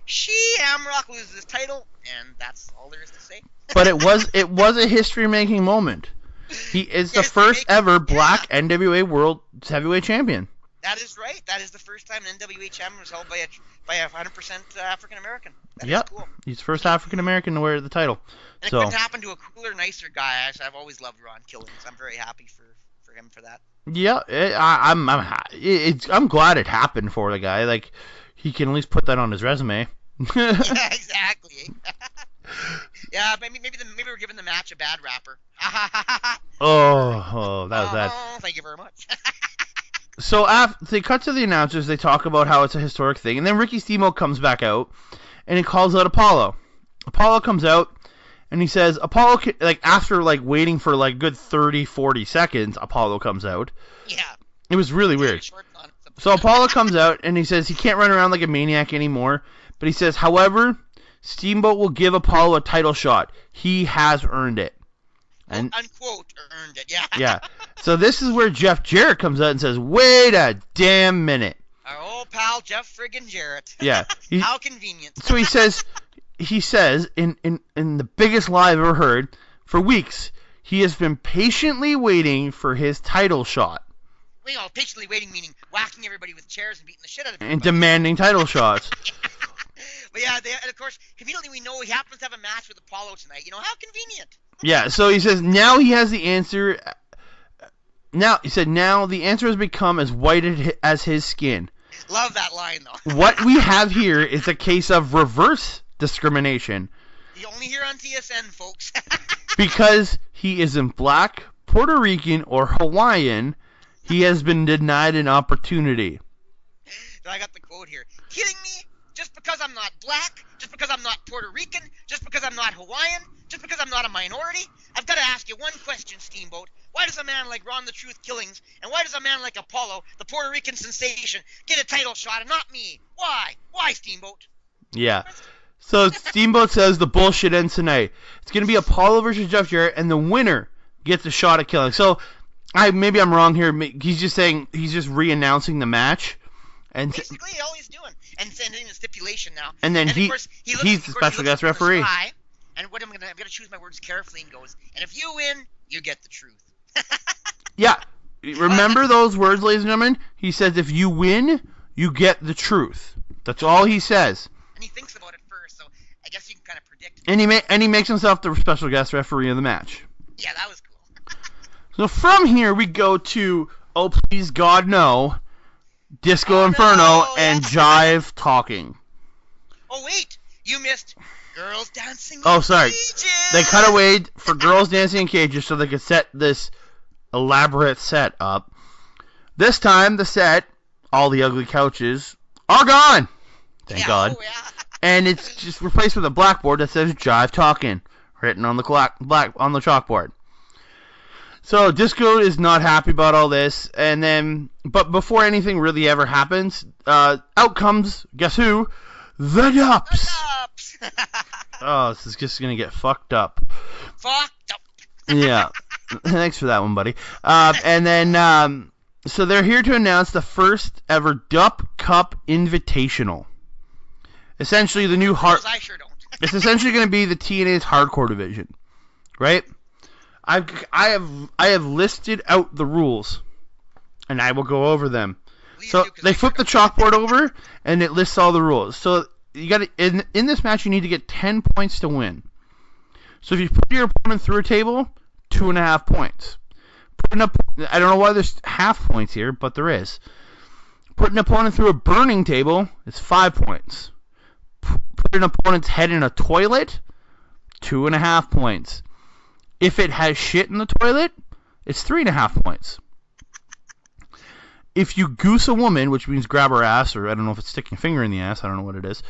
[SPEAKER 8] Shamrock loses his title, and that's all there is to say.
[SPEAKER 7] But it was a history-making moment. He is the first ever black NWA World Heavyweight Champion.
[SPEAKER 8] That is right. That is the first time an NWA champion was held by a 100% African American.
[SPEAKER 7] Yep.
[SPEAKER 8] Cool.
[SPEAKER 7] He's the first African American to wear the title.
[SPEAKER 8] And it couldn't happen to a cooler, nicer guy. I've always loved Ron Killings. I'm very happy for him for that.
[SPEAKER 7] Yeah, I'm glad it happened for the guy. Like, he can at least put that on his resume.
[SPEAKER 8] Yeah, exactly. Yeah, maybe we're giving the match a bad rapper.
[SPEAKER 7] Oh, that was bad.
[SPEAKER 8] Oh, thank you very much.
[SPEAKER 7] So after they cut to the announcers, they talk about how it's a historic thing, and then Ricky Steamboat comes back out, and he calls out Apollo. Apollo comes out, and he says, after waiting for good 30, 40 seconds, Apollo comes out.
[SPEAKER 8] Yeah.
[SPEAKER 7] It was really weird. So Apollo comes out, and he says he can't run around like a maniac anymore, but he says, however, Steamboat will give Apollo a title shot. He has earned it. And
[SPEAKER 8] unquote, earned it, yeah.
[SPEAKER 7] Yeah. So this is where Jeff Jarrett comes out and says, wait a damn minute.
[SPEAKER 8] Our old pal Jeff friggin' Jarrett.
[SPEAKER 7] Yeah.
[SPEAKER 8] How convenient.
[SPEAKER 7] So he says in the biggest lie I've ever heard, for weeks, he has been patiently waiting for his title shot.
[SPEAKER 8] Patiently waiting meaning whacking everybody with chairs and beating the shit out of everybody.
[SPEAKER 7] And demanding title shots.
[SPEAKER 8] But yeah, and of course, conveniently we know he happens to have a match with Apollo tonight. How convenient.
[SPEAKER 7] Yeah, so he says now he has the answer. Now the answer has become as white as his skin.
[SPEAKER 8] Love that line though.
[SPEAKER 7] What we have here is a case of reverse discrimination.
[SPEAKER 8] You only hear on TSN, folks.
[SPEAKER 7] Because he isn't black, Puerto Rican, or Hawaiian, he has been denied an opportunity.
[SPEAKER 8] I got the quote here. Kidding me? Just because I'm not black, just because I'm not Puerto Rican, just because I'm not Hawaiian, just because I'm not a minority, I've got to ask you one question, Steamboat. Why does a man like Ron the Truth Killings, and why does a man like Apollo, the Puerto Rican sensation, get a title shot and not me? Why? Why, Steamboat?
[SPEAKER 7] Yeah. So Steamboat says the bullshit ends tonight. It's going to be Apollo versus Jeff Jarrett, and the winner gets a shot at killing. So maybe I'm wrong here. He's just saying he's just re-announcing the match. And
[SPEAKER 8] basically, all he's doing, and sending the stipulation now.
[SPEAKER 7] And then
[SPEAKER 8] he's
[SPEAKER 7] the special guest referee.
[SPEAKER 8] And what I'm gonna choose my words carefully, and goes, and if you win, you get the truth.
[SPEAKER 7] Yeah, remember those words, ladies and gentlemen. He says, if you win, you get the truth. That's all he says.
[SPEAKER 8] And he thinks about it first, so I guess you can kind of predict.
[SPEAKER 7] And he makes himself the special guest referee of the match.
[SPEAKER 8] Yeah, that was cool.
[SPEAKER 7] So from here we go to Oh Please God No, Disco Inferno, and Jive Talking.
[SPEAKER 8] Oh wait, you missed Girls Dancing.
[SPEAKER 7] Oh, sorry.
[SPEAKER 8] Cages.
[SPEAKER 7] They cut away for Girls Dancing in Cages so they could set this elaborate set up. This time the set, all the ugly couches, are gone. Thank God.
[SPEAKER 8] Oh, yeah.
[SPEAKER 7] And it's just replaced with a blackboard that says Jive Talking written on the on the chalkboard. So Disco is not happy about all this, but before anything really ever happens, out comes, guess who? The Dups. Oh, this is just gonna get fucked up.
[SPEAKER 8] Fucked up.
[SPEAKER 7] Yeah. Thanks for that one, buddy. And then, so they're here to announce the first ever Dup Cup Invitational. Essentially, the new
[SPEAKER 8] I sure don't.
[SPEAKER 7] It's essentially going to be the TNA's hardcore division, right? I have listed out the rules, and I will go over them.
[SPEAKER 8] Please
[SPEAKER 7] So
[SPEAKER 8] do, 'cause
[SPEAKER 7] they
[SPEAKER 8] I
[SPEAKER 7] flip the
[SPEAKER 8] sure don't.
[SPEAKER 7] chalkboard over, and it lists all the rules. So you got in this match, you need to get 10 points to win. So if you put your opponent through a table, 2.5 points. I don't know why there's half points here, but there is. Put an opponent through a burning table is 5 points. Put an opponent's head in a toilet, 2.5 points. If it has shit in the toilet, it's 3.5 points. If you goose a woman, which means grab her ass, or I don't know if it's sticking a finger in the ass, I don't know what it is,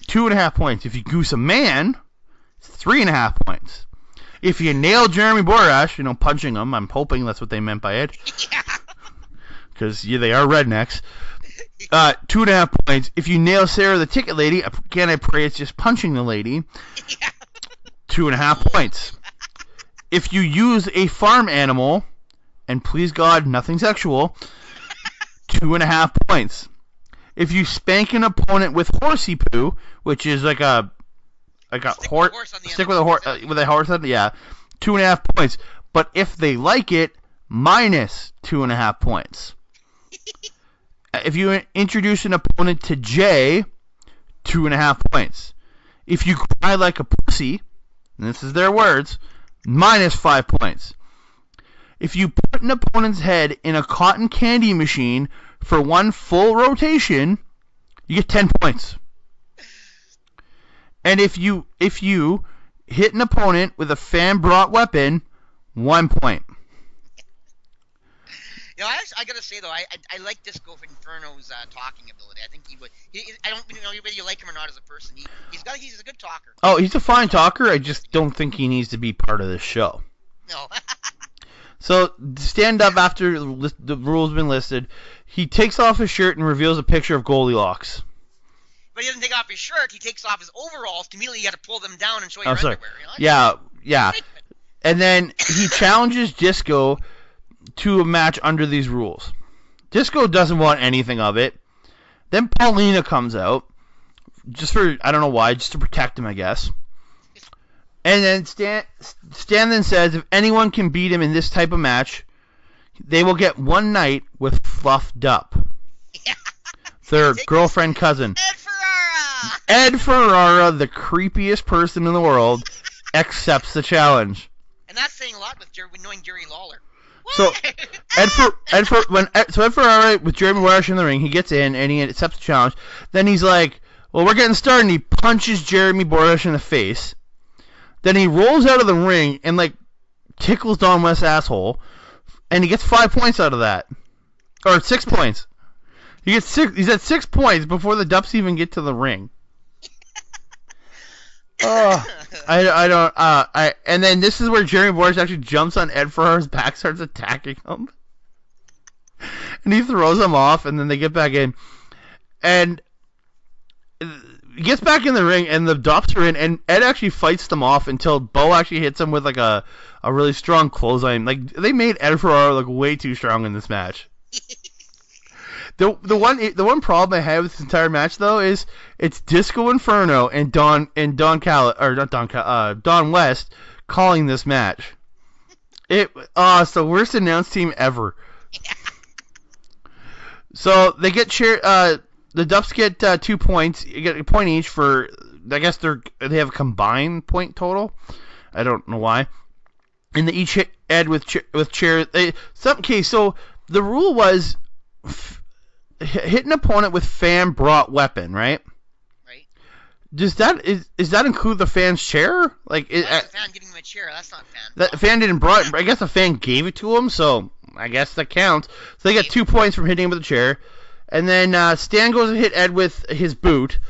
[SPEAKER 7] 2.5 points. If you goose a man, it's 3.5 points. If you nail Jeremy Borash, punching him, I'm hoping that's what they meant by it. Because they are rednecks. 2.5 points. If you nail Sarah the Ticket Lady, again, I pray it's just punching the lady. 2.5 points. If you use a farm animal, and please God, nothing sexual, 2.5 points. If you spank an opponent with horsey poo, which is like a horse, stick with a horse, 2.5 points. But if they like it, minus 2.5 points. If you introduce an opponent to J, 2.5 points. If you cry like a pussy, and this is their words, minus 5 points. If you put an opponent's head in a cotton candy machine for one full rotation, you get 10 points. And if you hit an opponent with a fan-brought weapon, 1 point.
[SPEAKER 8] I gotta say though, I like Disco Inferno's talking ability. I think he would. I don't know whether you like him or not as a person. He's a good talker.
[SPEAKER 7] Oh, he's a fine talker. I just don't think he needs to be part of this show.
[SPEAKER 8] No.
[SPEAKER 7] So stand up after the rules have been listed. He takes off his shirt and reveals a picture of Goldilocks.
[SPEAKER 8] But he doesn't take off his shirt. He takes off his overalls. Immediately, you got to pull them down and show your underwear.
[SPEAKER 7] Yeah. And then he challenges Disco to a match under these rules. Disco doesn't want anything of it. Then Paulina comes out, just I don't know why, just to protect him, I guess. And then Stan then says if anyone can beat him in this type of match, they will get one night with Fluffed Up.
[SPEAKER 8] Yeah.
[SPEAKER 7] Their girlfriend cousin. Ed Ferrara, the creepiest person in the world, accepts the challenge.
[SPEAKER 8] And that's saying a lot with knowing Jerry Lawler.
[SPEAKER 7] So Ed Ferrara with Jeremy Borash in the ring, he gets in and he accepts the challenge. Then he's like, "Well, we're getting started." And he punches Jeremy Borash in the face. Then he rolls out of the ring and tickles Don West's asshole, and he gets 5 points out of that, or 6 points. He gets 6. He's at 6 points before the Dups even get to the ring. And then this is where Jeremy Borash actually jumps on Ed Ferrara's back, starts attacking him, and he throws him off, and then they get back in, and he gets back in the ring, and the Dups are in, and Ed actually fights them off until Bo actually hits him with a really strong clothesline. They made Ed Ferrara look way too strong in this match. The one problem I have with this entire match though is it's Disco Inferno and Don West calling this match. It's the worst announced team ever. So they get the Dups get 2 points. You get a point each for. I guess they have a combined point total. I don't know why. And they each hit Ed with chair. So the rule was. Hit an opponent with fan-brought weapon, right?
[SPEAKER 8] Right.
[SPEAKER 7] Is that include the fan's chair?
[SPEAKER 8] That's the fan giving him a chair. That's not fan.
[SPEAKER 7] That fan didn't brought it. I guess the fan gave it to him, so I guess that counts. So they get 2 points from hitting him with a chair. And then Stan goes and hit Ed with his boot,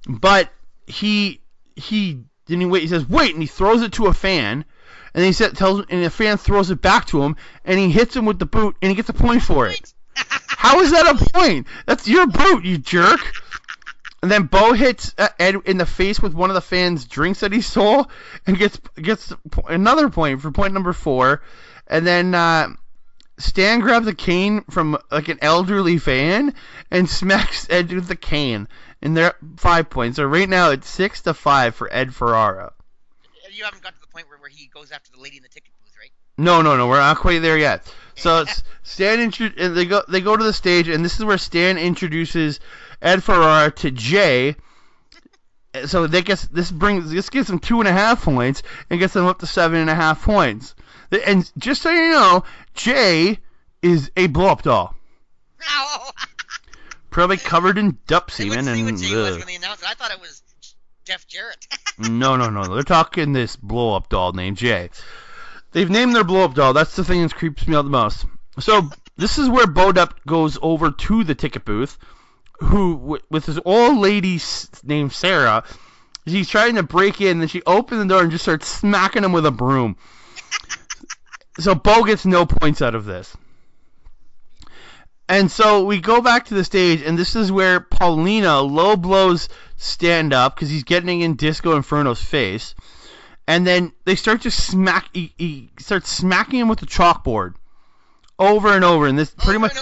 [SPEAKER 7] but he didn't wait. He says wait, and he throws it to a fan, and he and the fan throws it back to him, and he hits him with the boot, and he gets a point for it. How is that a point? That's your boot, you jerk. And then Bo hits Ed in the face with one of the fans' drinks that he stole, and gets another point for point number 4. And then Stan grabs a cane from like an elderly fan and smacks Ed with the cane. And they're 5 points. So right now it's 6-5 for Ed Ferrara.
[SPEAKER 8] You haven't got to the point where he goes after the lady in the ticket booth, right?
[SPEAKER 7] No, we're not quite there yet. So it's Stan they go to the stage, and this is where Stan introduces Ed Ferrara to Jay. So this gives them 2.5 points and gets them up to 7.5 points. And just so you know, Jay is a blow-up doll.
[SPEAKER 8] No.
[SPEAKER 7] Probably covered in duck semen.
[SPEAKER 8] I
[SPEAKER 7] And
[SPEAKER 8] what Jay was when they announced it. I thought it was Jeff Jarrett.
[SPEAKER 7] No. They're talking this blow-up doll named Jay. They've named their blow-up doll. That's the thing that creeps me out the most. So this is where Bo-Dup goes over to the ticket booth, who with his old lady named Sarah. She's trying to break in, and she opens the door and just starts smacking him with a broom. So Bo gets no points out of this. And so we go back to the stage, and this is where Paulina low blows Stand Up because he's getting in Disco Inferno's face. And then they start to he starts smacking him with the chalkboard over and over. And this pretty much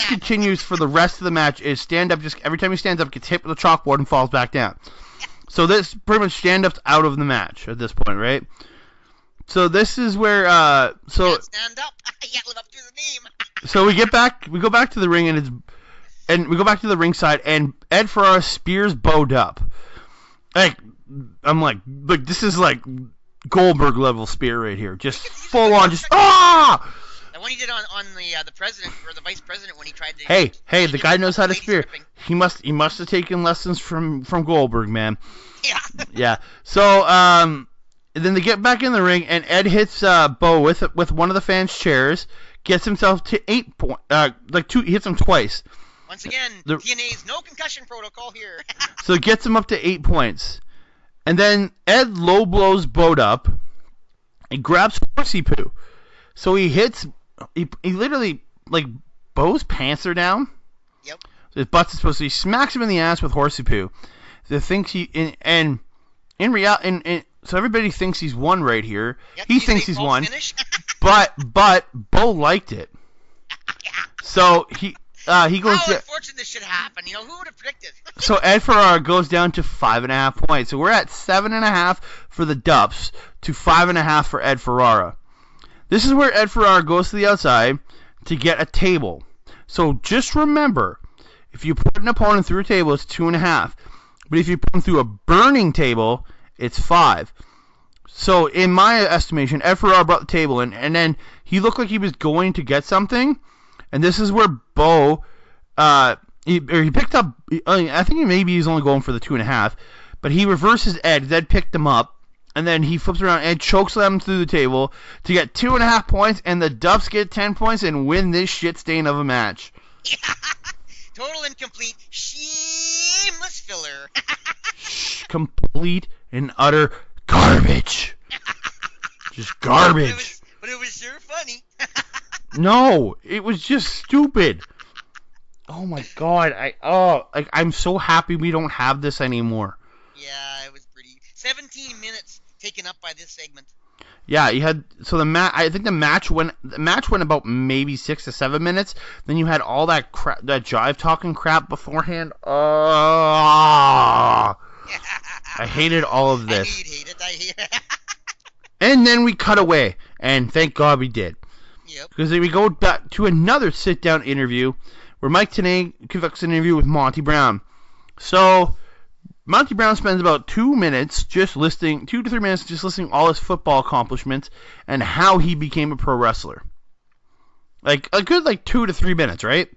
[SPEAKER 7] continues for the rest of the match. Is Stand Up just every time he stands up gets hit with the chalkboard and falls back down. So this pretty much Stand Up's out of the match at this point, right? So this is where
[SPEAKER 8] Stand Up. You can't live up to the name.
[SPEAKER 7] So we go back to the ring, and we go back to the ringside, and Ed Ferrara spears Bo-Dup. I'm like this is like Goldberg level spear right here, just full on, just ah.
[SPEAKER 8] The one he did on the president or the vice president when he tried to.
[SPEAKER 7] Hey, the guy knows how to spear. He must have taken lessons from Goldberg, man.
[SPEAKER 8] Yeah.
[SPEAKER 7] Yeah. So then they get back in the ring, and Ed hits Bo with one of the fans' chairs. Gets himself to 8 points. He hits him twice.
[SPEAKER 8] Once again, TNA's no concussion protocol here.
[SPEAKER 7] So it gets him up to 8 points. And then Ed low blows Bo-Dup and grabs Horsey Poo. So he literally, Bo's pants are down.
[SPEAKER 8] Yep.
[SPEAKER 7] So his butt's supposed to, he smacks him in the ass with Horsey Poo. So so everybody thinks he's won right here.
[SPEAKER 8] Yep,
[SPEAKER 7] he thinks he's won. but Bo liked it.
[SPEAKER 8] Yeah.
[SPEAKER 7] So he goes.
[SPEAKER 8] How unfortunate this should happen. Who would have predicted?
[SPEAKER 7] So Ed Ferrara goes down to 5.5 points. So we're at 7.5 for the Dups to 5.5 for Ed Ferrara. This is where Ed Ferrara goes to the outside to get a table. So just remember, if you put an opponent through a table, it's 2.5. But if you put them through a burning table, it's 5. So in my estimation, Ed Ferrara brought the table in, and then he looked like he was going to get something. And this is where Bo, he picked up, I think maybe he's only going for the 2.5, but he reverses Ed. Ed picked him up, and then he flips around. Ed chokeslammed him through the table to get 2.5 points, and the Dups get 10 points and win this shit stain of a match.
[SPEAKER 8] Yeah. Total incomplete, shameless filler.
[SPEAKER 7] Complete and utter garbage. Just garbage.
[SPEAKER 8] But it was sure funny.
[SPEAKER 7] No, it was just stupid. Oh my god, I'm so happy we don't have this anymore.
[SPEAKER 8] Yeah, it was pretty. 17 minutes taken up by this segment.
[SPEAKER 7] Yeah, you had I think the match went about maybe 6 to 7 minutes. Then you had all that crap, that jive talking crap beforehand. I hated all of this.
[SPEAKER 8] I hate it.
[SPEAKER 7] And then we cut away, and thank God we did.
[SPEAKER 8] Yep.
[SPEAKER 7] Because then we go back to another sit-down interview where Mike Tenay conducts an interview with Monty Brown. So Monty Brown spends about 2 minutes just listing, 2 to 3 minutes just listing all his football accomplishments and how he became a pro wrestler. Like a good 2 to 3 minutes, right?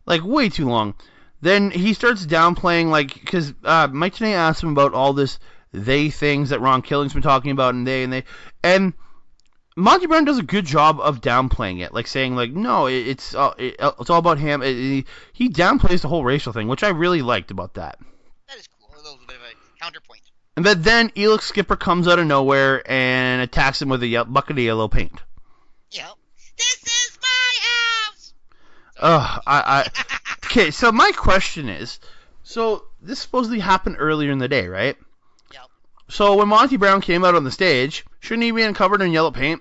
[SPEAKER 8] Yep.
[SPEAKER 7] Way too long. Then he starts downplaying, because Mike Tenay asked him about all this they things that Ron Killing's been talking about, and Monty Brown does a good job of downplaying it, saying no, it's all about him. He downplays the whole racial thing, which I really liked about that.
[SPEAKER 8] That is cool. A little bit of a counterpoint.
[SPEAKER 7] But then Elix Skipper comes out of nowhere and attacks him with a bucket of yellow paint.
[SPEAKER 8] Yep. This is my house.
[SPEAKER 7] Okay, so my question is, So this supposedly happened earlier in the day, right?
[SPEAKER 8] Yep.
[SPEAKER 7] So when Monty Brown came out on the stage, shouldn't he be covered in yellow paint?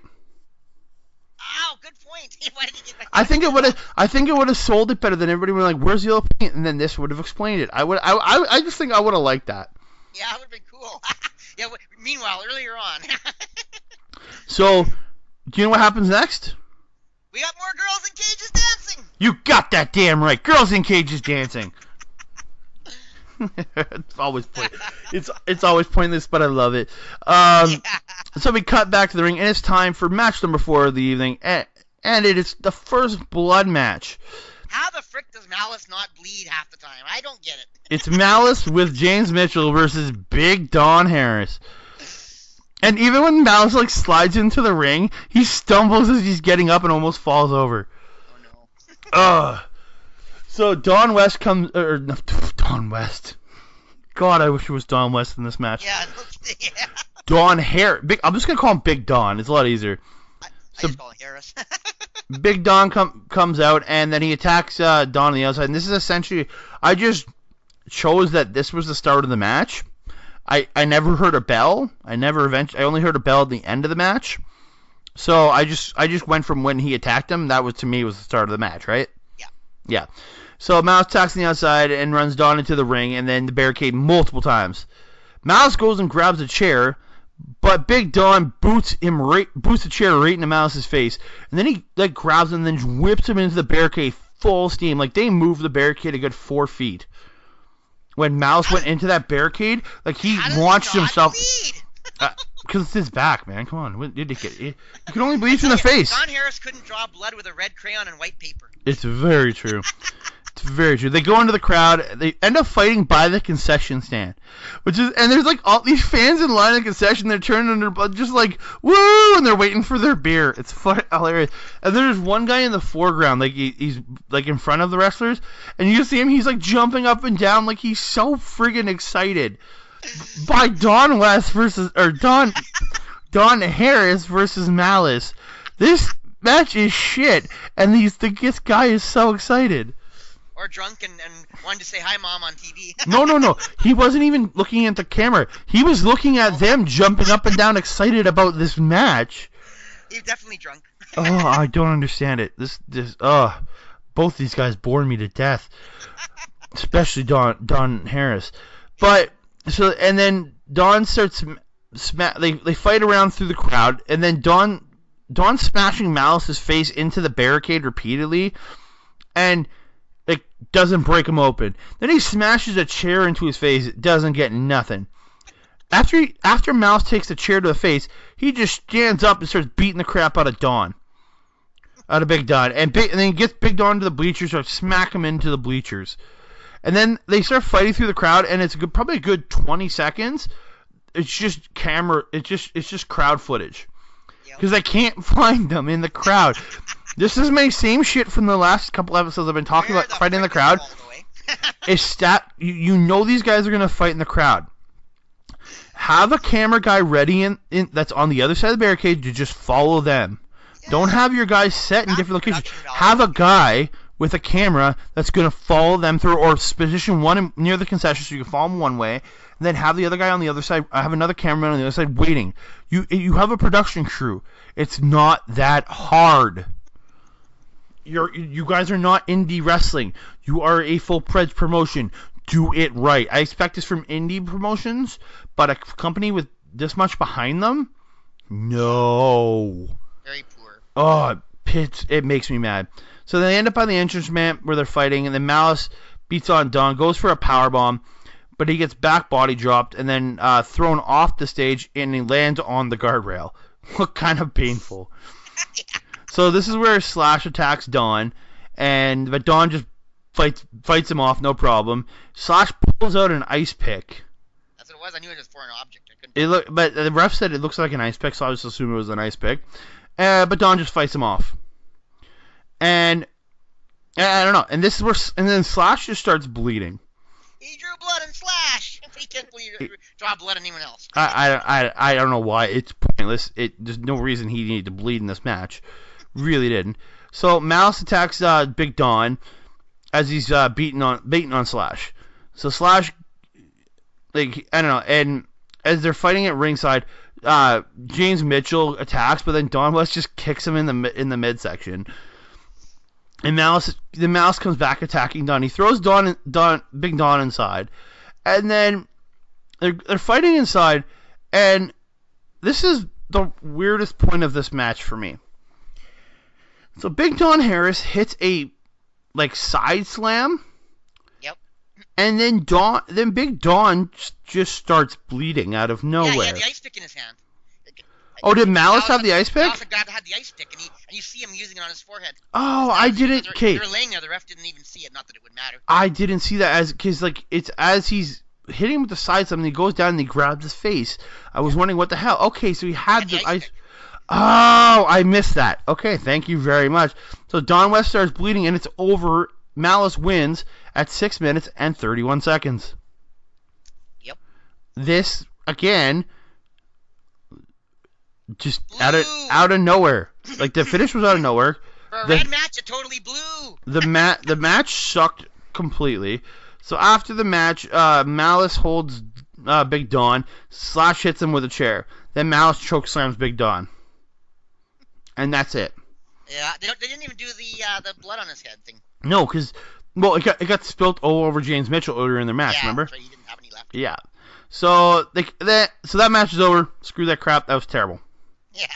[SPEAKER 8] Oh, good point. Why did he get back?
[SPEAKER 7] I think it would have sold it better than everybody would like, where's the yellow paint? And then this would have explained it. I just think I would have liked that.
[SPEAKER 8] Yeah, it would have been cool. Yeah. Meanwhile, earlier on.
[SPEAKER 7] So, do you know what happens next?
[SPEAKER 8] We got more girls in cages dancing.
[SPEAKER 7] You got that damn right. Girls in cages dancing. It's always pointless, but I love it. So we cut back to the ring, and it's time for match number 4 of the evening, and it is the first blood match.
[SPEAKER 8] How the frick does Malice not bleed half the time? I don't get it.
[SPEAKER 7] It's Malice with James Mitchell versus Big Don Harris. And even when Malice like slides into the ring, he stumbles as he's getting up and almost falls over.
[SPEAKER 8] Oh no.
[SPEAKER 7] So Don West comes, or no, Don West. God, I wish it was Don West in this match.
[SPEAKER 8] Yeah.
[SPEAKER 7] Don Harris. I'm just gonna call him Big Don. It's a lot easier.
[SPEAKER 8] I just call him Harris.
[SPEAKER 7] Big Don comes out, and then he attacks Don on the outside. And this is essentially, I just chose that this was the start of the match. I never heard a bell. I only heard a bell at the end of the match. So I just went from when he attacked him. That was, to me, was the start of the match, right?
[SPEAKER 8] Yeah.
[SPEAKER 7] Yeah. So Mouse attacks on the outside and runs Don into the ring, and then the barricade multiple times. Mouse goes and grabs a chair, but Big Don boots the chair right into Mouse's face, and then he like grabs him and then whips him into the barricade full steam. Like they moved the barricade a good 4 feet. When Mouse went into that barricade, like he launched himself. Because it's his back, man. Come on, you can only bleed from the face.
[SPEAKER 8] Don Harris couldn't draw blood with a red crayon and white paper.
[SPEAKER 7] It's very true. It's very true. They go into the crowd. They end up fighting by the concession stand, and there's like all these fans in line at the concession. They're turning their blood, just like woo, and they're waiting for their beer. It's fun, hilarious. And there's one guy in the foreground, like he's like in front of the wrestlers, and you see him. He's like jumping up and down, like he's so friggin' excited by Don West versus Don Harris versus Malice. This match is shit, and this guy is so excited.
[SPEAKER 8] Or drunk and wanted to say hi, Mom, on TV.
[SPEAKER 7] No. He wasn't even looking at the camera. He was looking at them jumping up and down excited about this match.
[SPEAKER 8] He was definitely drunk.
[SPEAKER 7] I don't understand it. Both these guys bore me to death. Especially Don Harris. But, and then Don starts, they fight around through the crowd, and then Don smashing Malice's face into the barricade repeatedly, and it doesn't break him open. Then he smashes a chair into his face. It doesn't get nothing. After Mouse takes the chair to the face, he just stands up and starts beating the crap out of Big Don. And then he gets Big Don to the bleachers, starts smacking him into the bleachers. And then they start fighting through the crowd, and it's probably a good 20 seconds. It's just it's just crowd footage. Because I can't find them in the crowd. This is my same shit from the last couple episodes I've been talking about fighting in the crowd. You know these guys are going to fight in the crowd. Have a camera guy ready in that's on the other side of the barricade to just follow them. Yeah. Don't have your guys set in different locations. Have a guy with a camera that's going to follow them through, or position one near the concession so you can follow them one way, and then have the other guy on the other side, have another cameraman on the other side waiting. You have a production crew. It's not that hard. You guys are not indie wrestling. You are a full-fledged promotion. Do it right. I expect this from indie promotions, but a company with this much behind them? No.
[SPEAKER 8] Very poor.
[SPEAKER 7] Oh, it makes me mad. So they end up on the entrance ramp where they're fighting, and then Malice beats on Don, goes for a powerbomb, but he gets back body dropped and then thrown off the stage, and he lands on the guardrail. What kind of painful. Yeah. So this is where Slash attacks Don, but Don just fights him off, no problem. Slash pulls out an ice pick.
[SPEAKER 8] That's what it was. I knew it was for an object.
[SPEAKER 7] But the ref said it looks like an ice pick, so I just assumed it was an ice pick. But Don just fights him off. And I don't know. And this is where, and then Slash just starts bleeding.
[SPEAKER 8] He drew blood and Slash. He can't draw blood on anyone else.
[SPEAKER 7] I don't know why. It's pointless. There's no reason he needed to bleed in this match. Really didn't. So Malice attacks Big Don as he's beating on Slash. So Slash, like, I don't know, and as they're fighting at ringside, James Mitchell attacks, but then Don West just kicks him in the midsection. And Malice comes back attacking Don. He throws Big Don inside, and then they're fighting inside, and this is the weirdest point of this match for me. So Big Don Harris hits a side slam.
[SPEAKER 8] Yep.
[SPEAKER 7] And then Big Don just starts bleeding out of nowhere.
[SPEAKER 8] Yeah, he had the ice pick in his hand.
[SPEAKER 7] Oh, did Malice have the ice pick?
[SPEAKER 8] Malice had the ice pick, and you see him using it on his forehead.
[SPEAKER 7] Oh, I didn't. Okay.
[SPEAKER 8] They were laying there. The ref didn't even see it. Not that it would matter.
[SPEAKER 7] I didn't see that because it's as he's hitting him with the side slam, and he goes down and he grabs his face. I was wondering what the hell. Okay, so he had the ice. Oh, I missed that. Okay, thank you very much. So Don West starts bleeding, and it's over. Malice wins at 6 minutes and 31 seconds.
[SPEAKER 8] Yep.
[SPEAKER 7] This again, just out of nowhere. Like the finish was out of nowhere.
[SPEAKER 8] For a red match, it totally blew.
[SPEAKER 7] The match sucked completely. So after the match, Malice holds Big Don. Slash hits him with a chair. Then Malice choke slams Big Don. And that's it.
[SPEAKER 8] Yeah, they didn't even do the blood on his head thing.
[SPEAKER 7] No, because it got spilt all over James Mitchell earlier in their match.
[SPEAKER 8] Yeah,
[SPEAKER 7] remember?
[SPEAKER 8] So he didn't have any left.
[SPEAKER 7] Yeah. So that match is over. Screw that crap. That was terrible.
[SPEAKER 8] Yeah.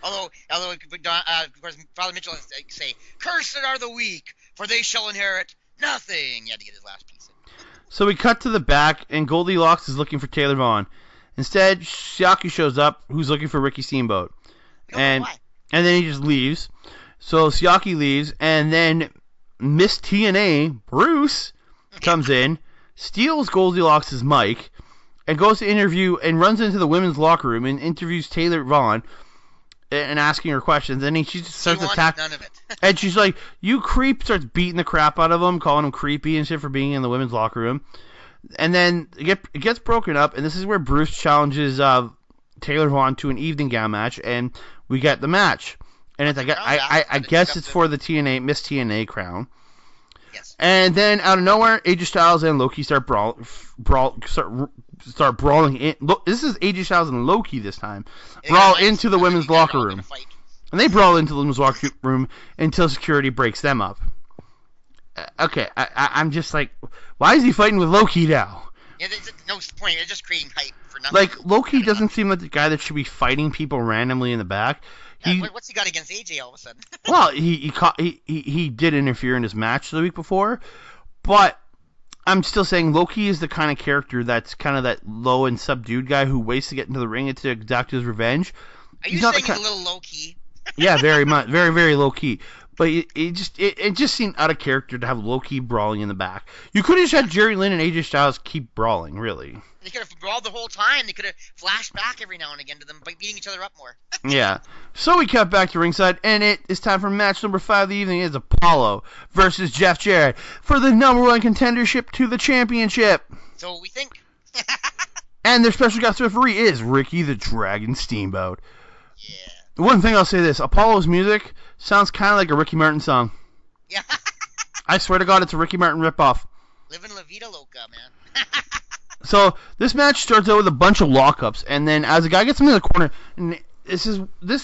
[SPEAKER 8] Although of course, Father Mitchell has to say, "Cursed are the weak, for they shall inherit nothing." He had to get his last piece in.
[SPEAKER 7] So we cut to the back, and Goldilocks is looking for Taylor Vaughn. Instead, Shiaki shows up, who's looking for Ricky Steamboat. And then he just leaves. So Siaki leaves, and then Miss TNA, Bruce, comes in, steals Goldilocks' mic, and goes to interview, and runs into the women's locker room and interviews Taylor Vaughn and asking her questions. And then she just starts attacking.
[SPEAKER 8] None of it.
[SPEAKER 7] And she's like, "You creep," starts beating the crap out of him, calling him creepy and shit for being in the women's locker room. And then it gets broken up, and this is where Bruce challenges Taylor Vaughn to an evening gown match, and we get the match. And it's I guess it's for the Miss TNA crown.
[SPEAKER 8] Yes.
[SPEAKER 7] And then out of nowhere, AJ Styles and Loki start brawling. This is AJ Styles and Loki this time. Brawl into the women's locker room. And they brawl into the women's locker room until security breaks them up. Okay, I'm just like, why is he fighting with Loki now?
[SPEAKER 8] Yeah, there's no point. They're just creating hype for nothing.
[SPEAKER 7] Like, Loki doesn't seem like the guy that should be fighting people randomly in the back.
[SPEAKER 8] What's he got against AJ all of a sudden?
[SPEAKER 7] Well, he did interfere in his match the week before, but I'm still saying Loki is the kind of character that's kind of that low and subdued guy who waits to get into the ring to exact his revenge.
[SPEAKER 8] Are you saying he's a little low key?
[SPEAKER 7] Yeah, very much, very very low key. But it just seemed out of character to have Loki brawling in the back. You could have just had Jerry Lynn and AJ Styles keep brawling, really.
[SPEAKER 8] They could have brawled the whole time. They could have flashed back every now and again to them by beating each other up more.
[SPEAKER 7] Yeah. So we cut back to ringside, and it is time for match number 5 of the evening. It's Apollo versus Jeff Jarrett for the #1 contendership to the championship.
[SPEAKER 8] So we think.
[SPEAKER 7] And their special guest referee is Ricky the Dragon Steamboat.
[SPEAKER 8] Yeah.
[SPEAKER 7] The one thing I'll say this, Apollo's music sounds kind of like a Ricky Martin song.
[SPEAKER 8] Yeah.
[SPEAKER 7] I swear to God, it's a Ricky Martin ripoff.
[SPEAKER 8] Living La Vida Loca, man.
[SPEAKER 7] So this match starts out with a bunch of lockups, and then as the guy gets into the corner, and this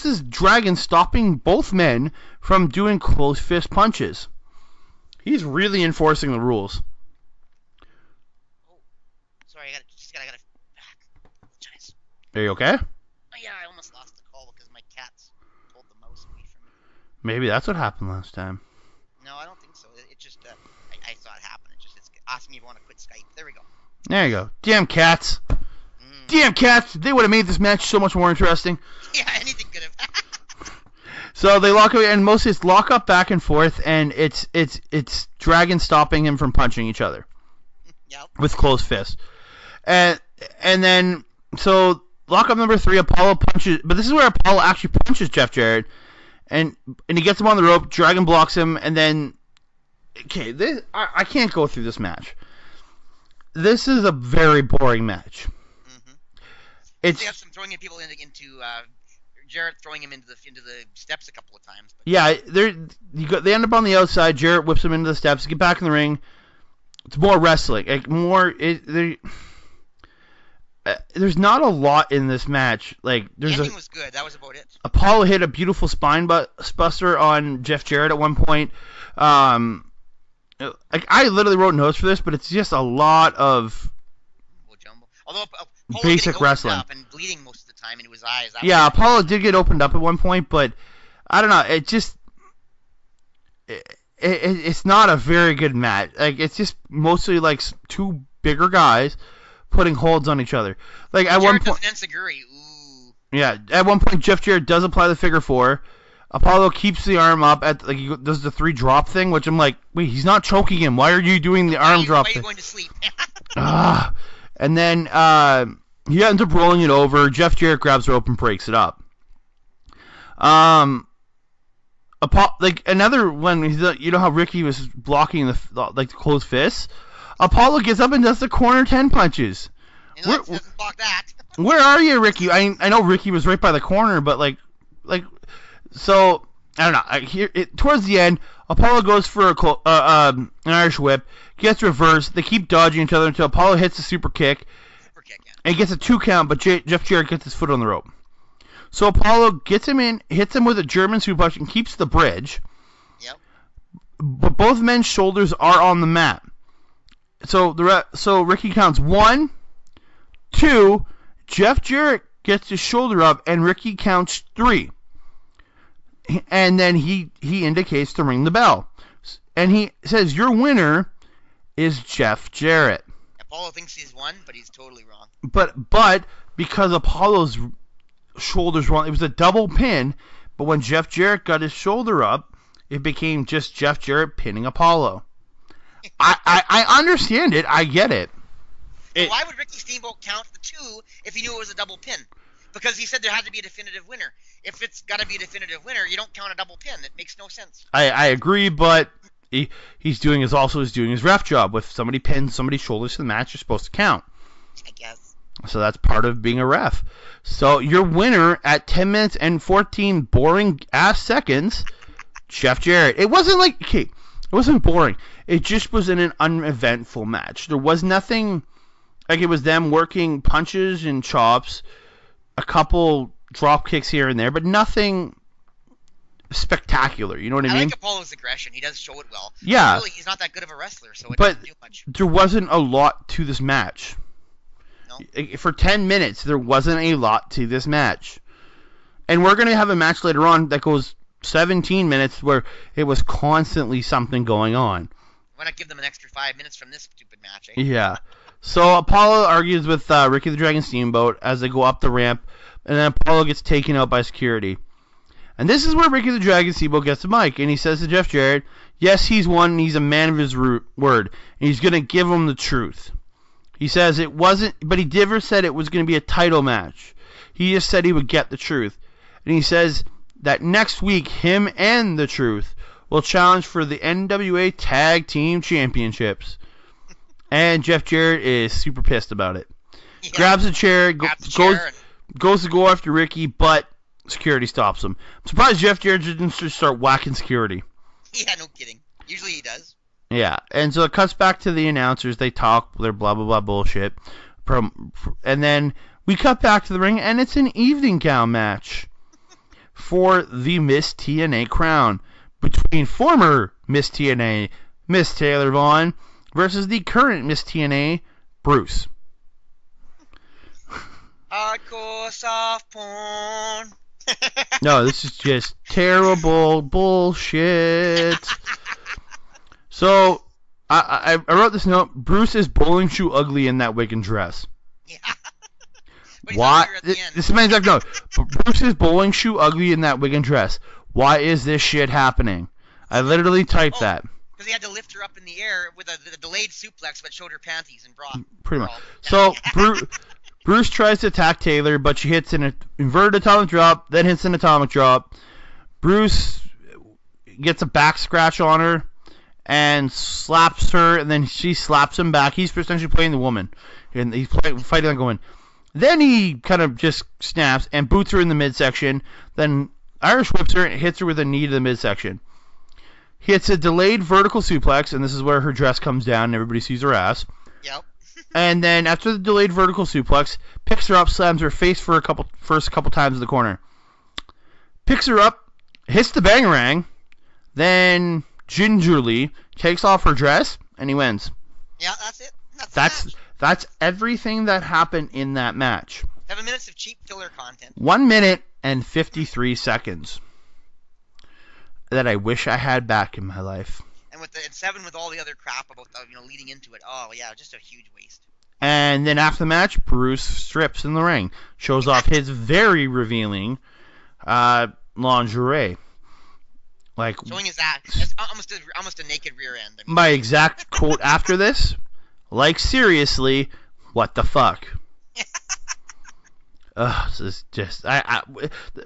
[SPEAKER 7] is Dragon stopping both men from doing closed fist punches. He's really enforcing the rules.
[SPEAKER 8] Oh, sorry, I gotta. Apologize.
[SPEAKER 7] Are you okay?
[SPEAKER 8] Oh yeah, I almost lost the call because my cats pulled the mouse away from me.
[SPEAKER 7] Maybe that's what happened last time.
[SPEAKER 8] No, I don't think so. It just I saw it happen. It's asking me if you want to quit Skype. There we go.
[SPEAKER 7] There you go. Damn cats. Damn cats. They would have made this match so much more interesting.
[SPEAKER 8] Yeah, anything could have.
[SPEAKER 7] So they lock up, and mostly it's lock up back and forth, and it's Dragon stopping him from punching each other.
[SPEAKER 8] Yep. With
[SPEAKER 7] closed fists. And then, so lock up number 3, Apollo punches, but this is where Apollo actually punches Jeff Jarrett, and he gets him on the rope, Dragon blocks him, and then, okay, I can't go through this match. This is a very boring match.
[SPEAKER 8] Mm-hmm.
[SPEAKER 7] It's
[SPEAKER 8] they have some throwing people into Jarrett throwing him into the steps a couple of times. But.
[SPEAKER 7] Yeah, they end up on the outside. Jarrett whips him into the steps. Get back in the ring. It's more wrestling. Like more. There's not a lot in this match. Like
[SPEAKER 8] The ending was good. That was about it.
[SPEAKER 7] Apollo hit a beautiful spine buster on Jeff Jarrett at one point. Like I literally wrote notes for this, but it's just a lot of
[SPEAKER 8] Although Apollo
[SPEAKER 7] basic wrestling
[SPEAKER 8] up and bleeding most of the time into his eyes.
[SPEAKER 7] Yeah, Apollo did get opened up at one point, but I don't know. It just it's not a very good match. Like it's just mostly like two bigger guys putting holds on each other. Like at one point, yeah, at one point Jeff Jarrett does apply the figure four. Apollo keeps the arm up at like he does the 3 drop thing, which I'm like, wait, he's not choking him. Why are you doing the arm drop thing?
[SPEAKER 8] Why are you going to sleep?
[SPEAKER 7] And then he ends up rolling it over. Jeff Jarrett grabs the rope and breaks it up. Like another one, you know how Ricky was blocking the closed fists? Apollo gets up and does the corner 10 punches.
[SPEAKER 8] Doesn't block that.
[SPEAKER 7] Where are you, Ricky? I know Ricky was right by the corner, but like so I don't know. Towards the end, Apollo goes for an Irish whip, gets reversed. They keep dodging each other until Apollo hits a super kick, and gets a 2 count. But Jeff Jarrett gets his foot on the rope. So Apollo gets him in, hits him with a German suplex, and keeps the bridge.
[SPEAKER 8] Yep.
[SPEAKER 7] But both men's shoulders are on the mat. So Ricky counts 1, 2. Jeff Jarrett gets his shoulder up, and Ricky counts 3. And then he indicates to ring the bell. And he says, your winner is Jeff Jarrett.
[SPEAKER 8] Apollo thinks he's won, but he's totally wrong.
[SPEAKER 7] But because Apollo's shoulders wrong, it was a double pin. But when Jeff Jarrett got his shoulder up, it became just Jeff Jarrett pinning Apollo. I understand it. I get it.
[SPEAKER 8] Why would Ricky Steamboat count the 2 if he knew it was a double pin? Because he said there had to be a definitive winner. If it's got to be a definitive winner, you don't count a double pin. It makes no sense.
[SPEAKER 7] I agree, but he's doing his ref job. If somebody pins somebody's shoulders to the match, you're supposed to count.
[SPEAKER 8] I guess.
[SPEAKER 7] So that's part of being a ref. So your winner at 10 minutes and 14 boring ass seconds, Jeff Jarrett. It wasn't it wasn't boring. It just was an uneventful match. There was nothing, like it was them working punches and chops, a couple drop kicks here and there, but nothing spectacular. You know what I mean?
[SPEAKER 8] I like Apollo's aggression. He does show it well.
[SPEAKER 7] Yeah.
[SPEAKER 8] Really, he's not that good of a wrestler, so it doesn't do much.
[SPEAKER 7] There wasn't a lot to this match. No. For 10 minutes, there wasn't a lot to this match. And we're going to have a match later on that goes 17 minutes where it was constantly something going on.
[SPEAKER 8] Why not give them an extra 5 minutes from this stupid match, eh?
[SPEAKER 7] Yeah. So Apollo argues with Ricky the Dragon Steamboat as they go up the ramp, and then Apollo gets taken out by security. And this is where Ricky the Dragon Steamboat gets the mic, and he says to Jeff Jarrett, yes, he's won, and he's a man of his word, and he's going to give him the truth. He says it wasn't, but he never said it was going to be a title match. He just said he would get the truth. And he says that next week, him and the truth will challenge for the NWA Tag Team Championships. And Jeff Jarrett is super pissed about it. Yeah. Grabs a chair, goes to go after Ricky, but security stops him. I'm surprised Jeff Jarrett didn't just start whacking security.
[SPEAKER 8] Yeah, no kidding. Usually he does.
[SPEAKER 7] Yeah, and so it cuts back to the announcers. They talk their blah, blah, blah bullshit. And then we cut back to the ring, and it's an evening gown match for the Miss TNA crown between former Miss TNA, Miss Taylor Vaughn, versus the current Miss TNA, Bruce.
[SPEAKER 8] Hardcore soft porn.
[SPEAKER 7] No, this is just terrible bullshit. So, I wrote this note. Bruce is bowling shoe ugly in that wig and dress.
[SPEAKER 8] Yeah.
[SPEAKER 7] Why? This is my exact note. Bruce is bowling shoe ugly in that wig and dress. Why is this shit happening? I literally typed that.
[SPEAKER 8] Because he had to lift her up in the air with a delayed suplex, but showed her panties and bra.
[SPEAKER 7] Pretty much. So, Bruce tries to attack Taylor, but she hits an inverted atomic drop, then hits an atomic drop. Bruce gets a back scratch on her and slaps her, and then she slaps him back. He's essentially playing the woman, and he's fighting like a woman. Then he kind of just snaps and boots her in the midsection, then Irish whips her and hits her with a knee to the midsection. hits a delayed vertical suplex, and this is where her dress comes down and everybody sees her ass.
[SPEAKER 8] Yep.
[SPEAKER 7] And then after the delayed vertical suplex, picks her up, slams her face for first couple times in the corner. Picks her up, hits the bangarang, then gingerly takes off her dress, and he wins.
[SPEAKER 8] Yeah, that's it. That's the match.
[SPEAKER 7] That's everything that happened in that match.
[SPEAKER 8] 7 minutes of cheap filler content.
[SPEAKER 7] 1 minute and 53 seconds that I wish I had back in my life.
[SPEAKER 8] And 7 with all the other crap about leading into it. Oh yeah, just a huge waste.
[SPEAKER 7] And then after the match, Bruce strips in the ring, shows off his very revealing lingerie. Like
[SPEAKER 8] showing his ass. It's almost a naked rear end. I mean,
[SPEAKER 7] my exact quote after this, like seriously, what the fuck? This is just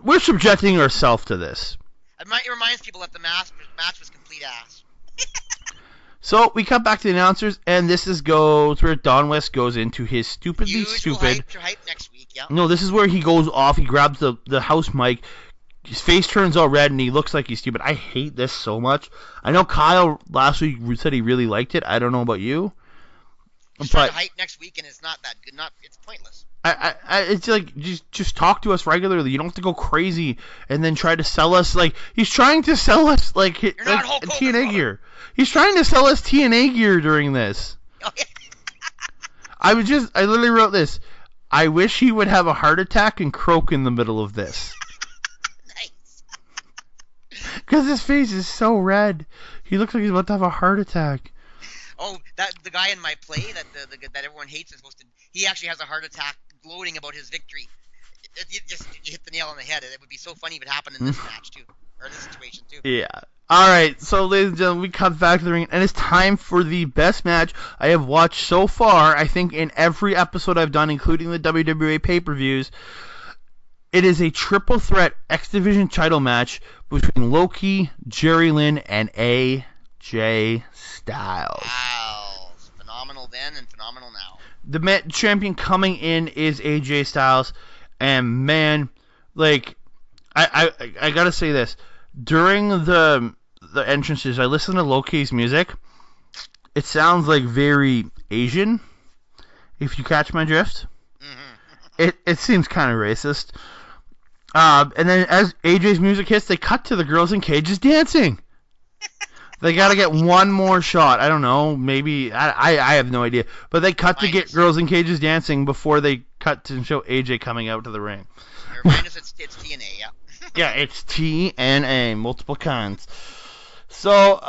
[SPEAKER 7] we're subjecting ourselves to this.
[SPEAKER 8] It reminds people that the match was complete ass.
[SPEAKER 7] So we cut back to the announcers, and this goes where Don West goes into his stupidly stupid.
[SPEAKER 8] Hype next week, yeah.
[SPEAKER 7] No, this is where he goes off. He grabs the house mic. His face turns all red, and he looks like he's stupid. I hate this so much. I know Kyle last week said he really liked it. I don't know about you.
[SPEAKER 8] He's trying to hype next week, and it's not that good. It's pointless.
[SPEAKER 7] It's like just talk to us regularly. You don't have to go crazy and then try to sell us like he's trying to sell us like TNA gear. He's trying to sell us TNA gear during this.
[SPEAKER 8] Oh, yeah.
[SPEAKER 7] I literally wrote this. I wish he would have a heart attack and croak in the middle of this.
[SPEAKER 8] Nice.
[SPEAKER 7] Because his face is so red. He looks like he's about to have a heart attack.
[SPEAKER 8] Oh, the guy in my play that everyone hates is supposed to. He actually has a heart attack, gloating about his victory. You hit the nail on the head. It would be so funny if it happened in this match too, or this situation too.
[SPEAKER 7] Yeah. All right. So, ladies and gentlemen, we cut back to the ring, and it's time for the best match I have watched so far. I think in every episode I've done, including the WWE pay-per-views. It is a triple threat X Division title match between Loki, Jerry Lynn, and AJ Styles.
[SPEAKER 8] Wow. Phenomenal then and phenomenal now.
[SPEAKER 7] The champion coming in is AJ Styles, and man, like, I gotta say this. During the entrances, I listened to Loki's music. It sounds like very Asian, if you catch my drift. Mm-hmm. It seems kind of racist. And then as AJ's music hits, they cut to the girls in cages dancing. They got to get one more shot. I don't know. Maybe. I have no idea. But they cut to get girls in cages dancing before they cut to show AJ coming out to the ring.
[SPEAKER 8] Remind us it's TNA, yeah.
[SPEAKER 7] Yeah, it's TNA. Multiple kinds. So,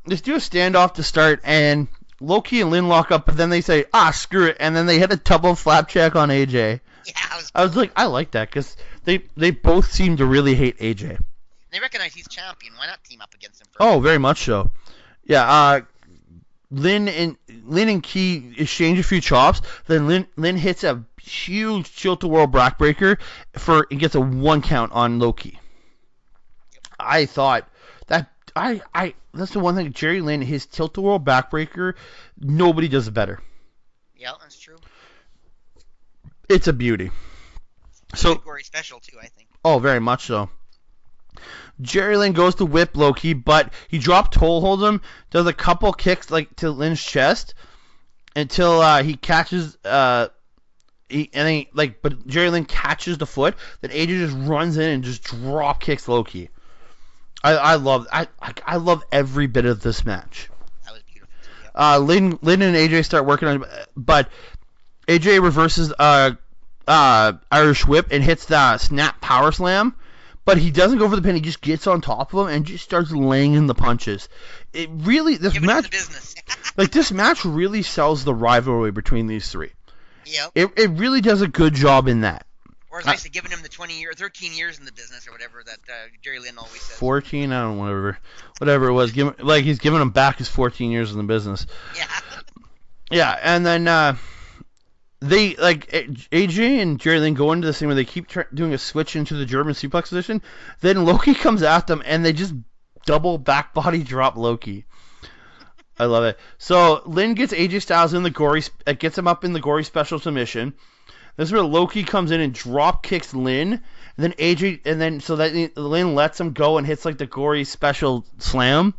[SPEAKER 7] let's do a standoff to start. And Loki and Lynn lock up. But then they say, screw it. And then they hit a double flapjack on AJ.
[SPEAKER 8] Yeah,
[SPEAKER 7] I was like, I like that. Because they both seem to really hate AJ.
[SPEAKER 8] They recognize he's champion. Why not team up against him?
[SPEAKER 7] Oh, very much so. Yeah, Lynn and Key exchange a few chops. Then Lynn hits a huge tilt-a-whirl backbreaker and gets a 1 count on Loki. I thought that that's the one thing. Jerry Lynn, his tilt-a-whirl backbreaker, nobody does it better.
[SPEAKER 8] Yeah, that's true.
[SPEAKER 7] It's a beauty. So
[SPEAKER 8] gory special too, I think.
[SPEAKER 7] Oh, very much so. Jerry Lynn goes to whip Loki, but he toe holds him, does a couple kicks like to Lynn's chest until he catches but Jerry Lynn catches the foot. Then AJ just runs in and just drop kicks Loki. I love every bit of this match.
[SPEAKER 8] That was beautiful. Yeah.
[SPEAKER 7] Lynn and AJ start working on it, but AJ reverses Irish whip and hits the snap power slam. But he doesn't go for the pin. He just gets on top of him and just starts laying in the punches. This match really sells the rivalry between these three.
[SPEAKER 8] Yep.
[SPEAKER 7] It really does a good job in that.
[SPEAKER 8] Or as I say, giving him the 13 years in the business or whatever that Jerry Lynn always says.
[SPEAKER 7] 14, I don't know, whatever it was. He's giving him back his 14 years in the business.
[SPEAKER 8] Yeah.
[SPEAKER 7] Yeah, and then they AJ and Jerry Lynn go into this thing where they keep doing a switch into the German suplex position. Then Loki comes at them and they just double back body drop Loki. I love it. So Lynn gets AJ Styles in the gory, gets him up in the gory special submission. This is where Loki comes in and drop kicks Lynn. And then Lynn lets him go and hits like the gory special slam.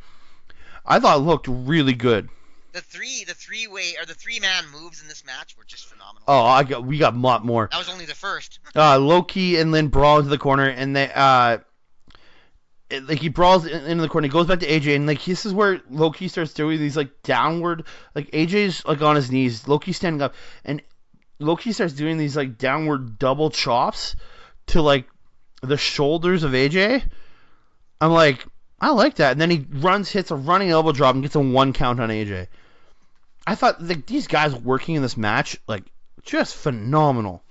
[SPEAKER 7] I thought looked really good.
[SPEAKER 8] The three-man moves in this match were just phenomenal.
[SPEAKER 7] Oh, we got a lot more.
[SPEAKER 8] That was only the first.
[SPEAKER 7] Loki and Lynn brawl into the corner, and they he brawls into the corner. He goes back to AJ, and like this is where Loki starts doing these like downward, like AJ's like on his knees, Loki's standing up, and Loki starts doing these like downward double chops to like the shoulders of AJ. I'm like, I like that. And then he hits a running elbow drop and gets a 1 count on AJ. I thought like these guys working in this match, like just phenomenal.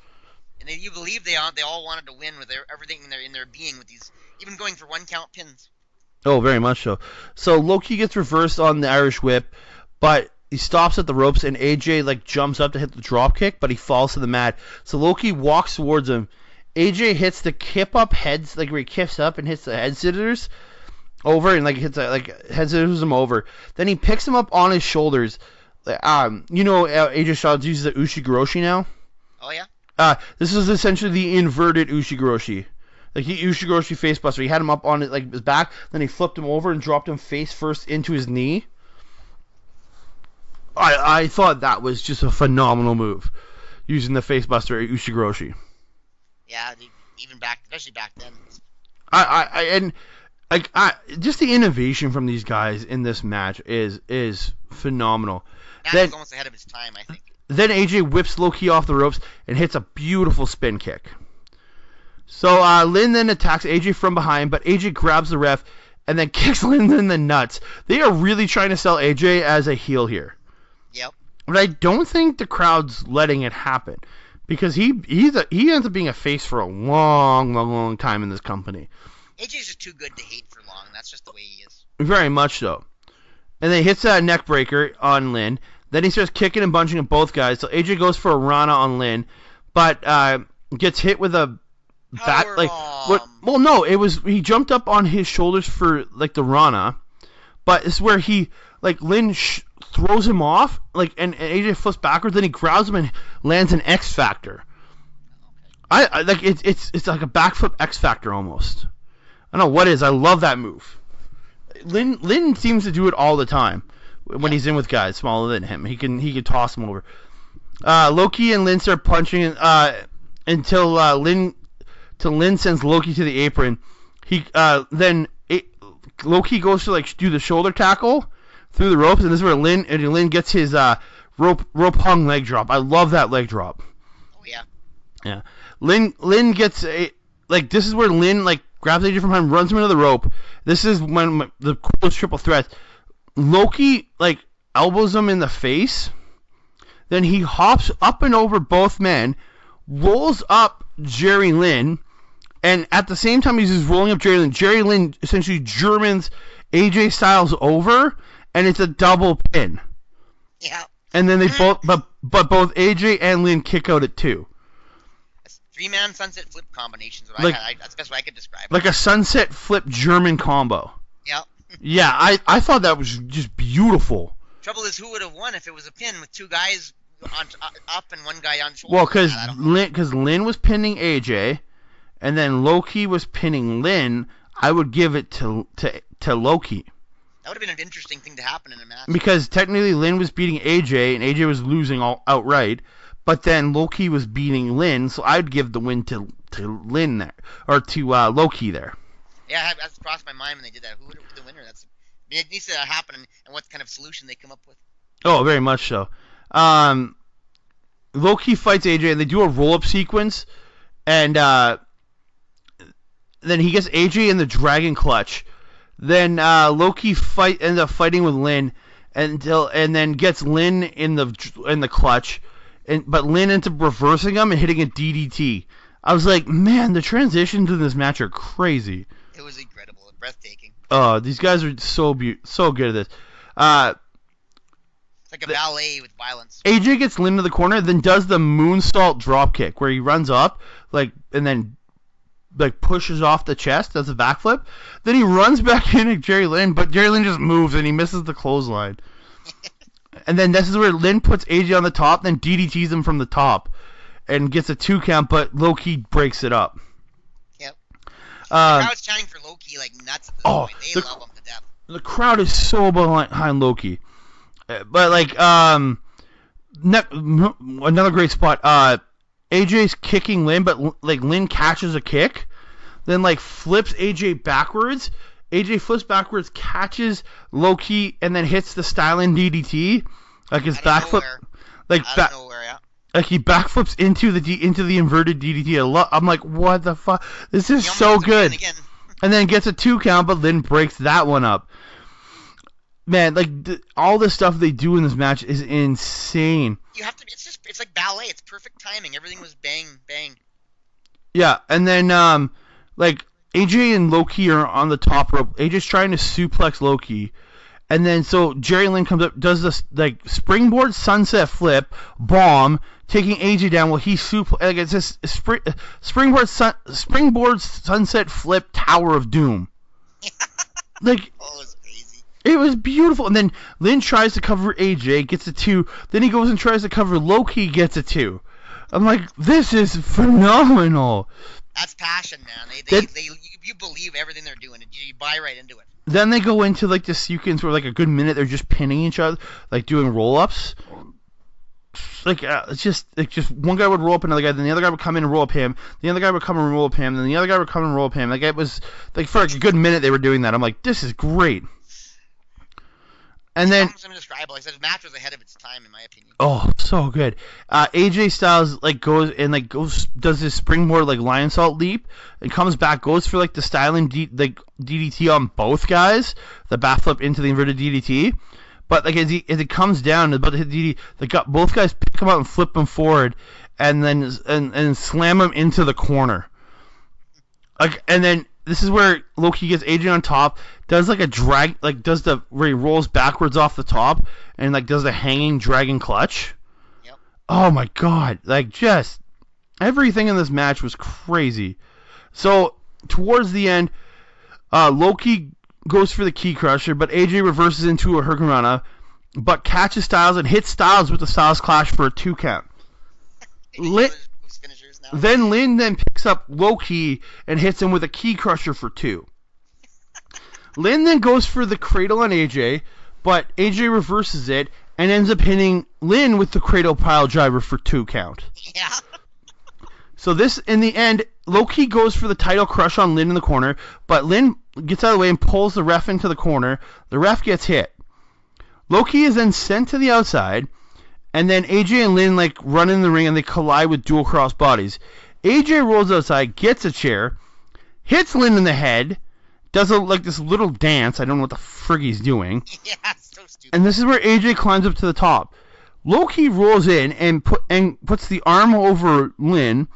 [SPEAKER 8] And you believe they all wanted to win with everything in their being, with these even going for 1 count pins.
[SPEAKER 7] Oh, very much so. So Loki gets reversed on the Irish Whip, but he stops at the ropes, and AJ like jumps up to hit the drop kick, but he falls to the mat. So Loki walks towards him. AJ hits the kip up heads, like where he kips up and hits the head scissors over, and like hits head scissors him over. Then he picks him up on his shoulders. AJ Styles uses the Ushigoroshi now.
[SPEAKER 8] Oh yeah.
[SPEAKER 7] This is essentially the inverted Ushigoroshi. Like he Ushigoroshi facebuster. He had him up on his back, then he flipped him over and dropped him face first into his knee. I thought that was just a phenomenal move, using the facebuster Ushigoroshi.
[SPEAKER 8] Yeah, especially back then.
[SPEAKER 7] Just the innovation from these guys in this match is phenomenal.
[SPEAKER 8] That was almost ahead of its time, I think.
[SPEAKER 7] Then AJ whips Loki off the ropes and hits a beautiful spin kick. So Lynn then attacks AJ from behind, but AJ grabs the ref and then kicks Lynn in the nuts. They are really trying to sell AJ as a heel here.
[SPEAKER 8] Yep.
[SPEAKER 7] But I don't think the crowd's letting it happen, because he ends up being a face for a long, long, long time in this company.
[SPEAKER 8] AJ's just too good to hate for long. That's just the way he is.
[SPEAKER 7] Very much so. And then he hits that neck breaker on Lynn. Then he starts kicking and bunching at both guys. So AJ goes for a Rana on Lynn, but gets hit with a bat. Well, no, it was he jumped up on his shoulders for like the Rana, but it's where he Lynn throws him off, and AJ flips backwards. Then he grabs him and lands an X Factor. I like it's like a backflip X Factor almost. I don't know what it is. I love that move. Lynn seems to do it all the time when he's in with guys smaller than him. He can toss them over. Loki and Lynn start punching until Lynn sends Loki to the apron. Loki goes to do the shoulder tackle through the ropes, and this is where Lynn gets his rope hung leg drop. I love that leg drop.
[SPEAKER 8] Oh yeah.
[SPEAKER 7] Yeah. Lynn gets this is where Lynn grabs AJ from behind, runs him into the rope. This is when the coolest triple threat. Loki elbows him in the face. Then he hops up and over both men, rolls up Jerry Lynn, and at the same time he's rolling up Jerry Lynn essentially Germans AJ Styles over, and it's a double pin.
[SPEAKER 8] Yeah.
[SPEAKER 7] And then they both both AJ and Lynn kick out at 2.
[SPEAKER 8] 3-man sunset flip combinations. That's the best way I could describe it.
[SPEAKER 7] Like a sunset flip German combo.
[SPEAKER 8] Yep.
[SPEAKER 7] Yeah, I thought that was just beautiful.
[SPEAKER 8] Trouble is, who would have won if it was a pin with 2 guys up and 1 guy on shoulder?
[SPEAKER 7] Well, because Lynn was pinning AJ, and then Loki was pinning Lynn. I would give it to Loki.
[SPEAKER 8] That would have been an interesting thing to happen in a match.
[SPEAKER 7] Because technically Lynn was beating AJ, and AJ was losing outright. But then Loki was beating Lynn, so I'd give the win to Lynn there, or to Loki there.
[SPEAKER 8] Yeah, that's crossed my mind when they did that. Who would be the winner? It needs to happen, and what kind of solution they come up with.
[SPEAKER 7] Oh, very much so. Loki fights AJ, and they do a roll-up sequence, and then he gets AJ in the Dragon Clutch. Then Loki ends up fighting with Lynn, and then gets Lynn in the clutch. But Lynn ends up reversing him and hitting a DDT. I was like, man, the transitions in this match are crazy.
[SPEAKER 8] It was incredible, breathtaking.
[SPEAKER 7] Oh, these guys are so good at this.
[SPEAKER 8] It's like a ballet with violence.
[SPEAKER 7] AJ gets Lynn to the corner, then does the moonsault dropkick where he runs up, and then pushes off the chest, does a backflip. Then he runs back in at Jerry Lynn, but Jerry Lynn just moves and he misses the clothesline. And then this is where Lynn puts AJ on the top, then DDTs him from the top, and gets a 2 count, but Loki breaks it up.
[SPEAKER 8] Yep. The crowd's chanting for Loki like nuts at this point. They love him to death.
[SPEAKER 7] The crowd is so behind Loki. But, like, another great spot. AJ's kicking Lynn, but, like, Lynn catches a kick. Then, like, flips AJ backwards. AJ flips backwards, catches Loki, and then hits the styling DDT. Like, his backflip. Like, like, he backflips into the inverted DDT. I'm like, what the fuck? This is so good. And then gets a 2 count, but Lynn breaks that one up. Man, like, all the stuff they do in this match is insane.
[SPEAKER 8] You have to. It's like ballet. It's perfect timing. Everything was bang, bang.
[SPEAKER 7] Yeah, and then like AJ and Loki are on the top rope. AJ's trying to suplex Loki, and then so Jerry Lynn comes up, does this like springboard sunset flip bomb, taking AJ down while he like it's this springboard sunset flip Tower of Doom. Like. It was beautiful. And then Lynn tries to cover AJ, gets a 2. Then he goes and tries to cover Loki, gets a 2. I'm like, this is phenomenal.
[SPEAKER 8] That's passion, man. You believe everything they're doing. You buy right into it.
[SPEAKER 7] Then they go into like the sequence where like a good minute they're just pinning each other, like doing roll-ups. Like it's just one guy would roll up another guy, then the other guy would come in and roll up him, the other guy would come and roll up him, then the other guy would come and roll up him. Like it was like for like a good minute they were doing that. I'm like, this is great. And then
[SPEAKER 8] it's indescribable. Like, the match was ahead of its time, in my opinion.
[SPEAKER 7] Oh, so good. AJ Styles like goes does his springboard like lion salt leap and comes back, goes for like the styling DDT on both guys, the backflip into the inverted DDT. But like as it comes down about to hit DDT, both guys pick him up and flip him forward, and then and slam him into the corner. Like and then. This is where Loki gets AJ on top, does like a drag, like does where he rolls backwards off the top, and like does the hanging dragon clutch.
[SPEAKER 8] Yep.
[SPEAKER 7] Oh my god, like just everything in this match was crazy. So towards the end, Loki goes for the key crusher, but AJ reverses into a hurricanrana, but catches Styles and hits Styles with the Styles Clash for a 2 count. Then Lynn picks up Loki and hits him with a key crusher for 2. Lynn then goes for the cradle on AJ, but AJ reverses it and ends up hitting Lynn with the cradle pile driver for 2 count.
[SPEAKER 8] Yeah.
[SPEAKER 7] So this, in the end, Loki goes for the title crush on Lynn in the corner, but Lynn gets out of the way and pulls the ref into the corner. The ref gets hit. Loki is then sent to the outside. And then AJ and Lynn like run in the ring and they collide with dual cross bodies. AJ rolls outside, gets a chair, hits Lynn in the head, does this little dance. I don't know what the frig he's doing.
[SPEAKER 8] Yeah, so stupid.
[SPEAKER 7] And this is where AJ climbs up to the top. Loki rolls in and puts the arm over Lynn.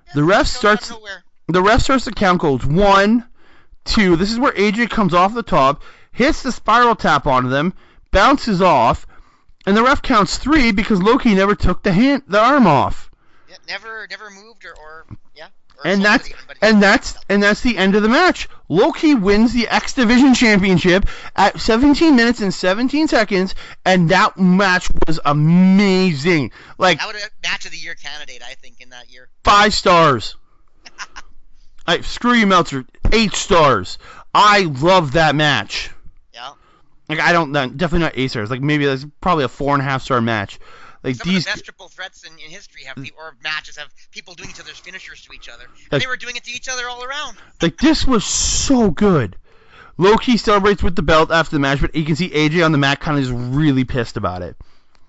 [SPEAKER 8] Yeah,
[SPEAKER 7] the ref starts the count, goes 1, 2. This is where AJ comes off the top, hits the spiral tap onto them, bounces off. And the ref counts 3 because Loki never took the arm off.
[SPEAKER 8] Yeah, never moved or yeah.
[SPEAKER 7] And that's the end of the match. Loki wins the X Division Championship at 17 minutes and 17 seconds, and that match was amazing. Like
[SPEAKER 8] that would have been match of the year candidate, I think, in that year.
[SPEAKER 7] 5 stars. Screw you, Meltzer. 8 stars. I love that match.
[SPEAKER 8] Yeah.
[SPEAKER 7] Like definitely not 8 stars. Like maybe that's probably a 4.5 star match. Like
[SPEAKER 8] some of the best triple threats in history or matches have people doing each other's finishers to each other. And they were doing it to each other all around.
[SPEAKER 7] Like this was so good. Loki celebrates with the belt after the match, but you can see AJ on the mat kind of just really pissed about it.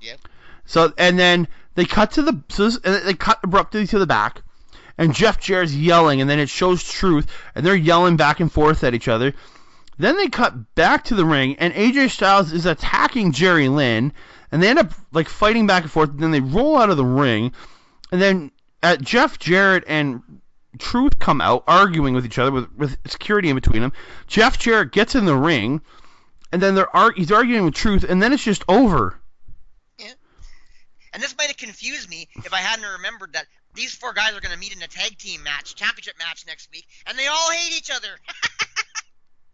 [SPEAKER 8] Yep.
[SPEAKER 7] So and then they cut they cut abruptly to the back, and Jeff Jarrett's yelling, and then it shows Truth, and they're yelling back and forth at each other. Then they cut back to the ring, and AJ Styles is attacking Jerry Lynn, and they end up like fighting back and forth. And then they roll out of the ring, and then Jeff Jarrett and Truth come out arguing with each other with security in between them. Jeff Jarrett gets in the ring, and then he's arguing with Truth, and then it's just over.
[SPEAKER 8] Yeah. And this might have confused me if I hadn't remembered that these 4 guys are going to meet in a tag team championship match next week, and they all hate each other.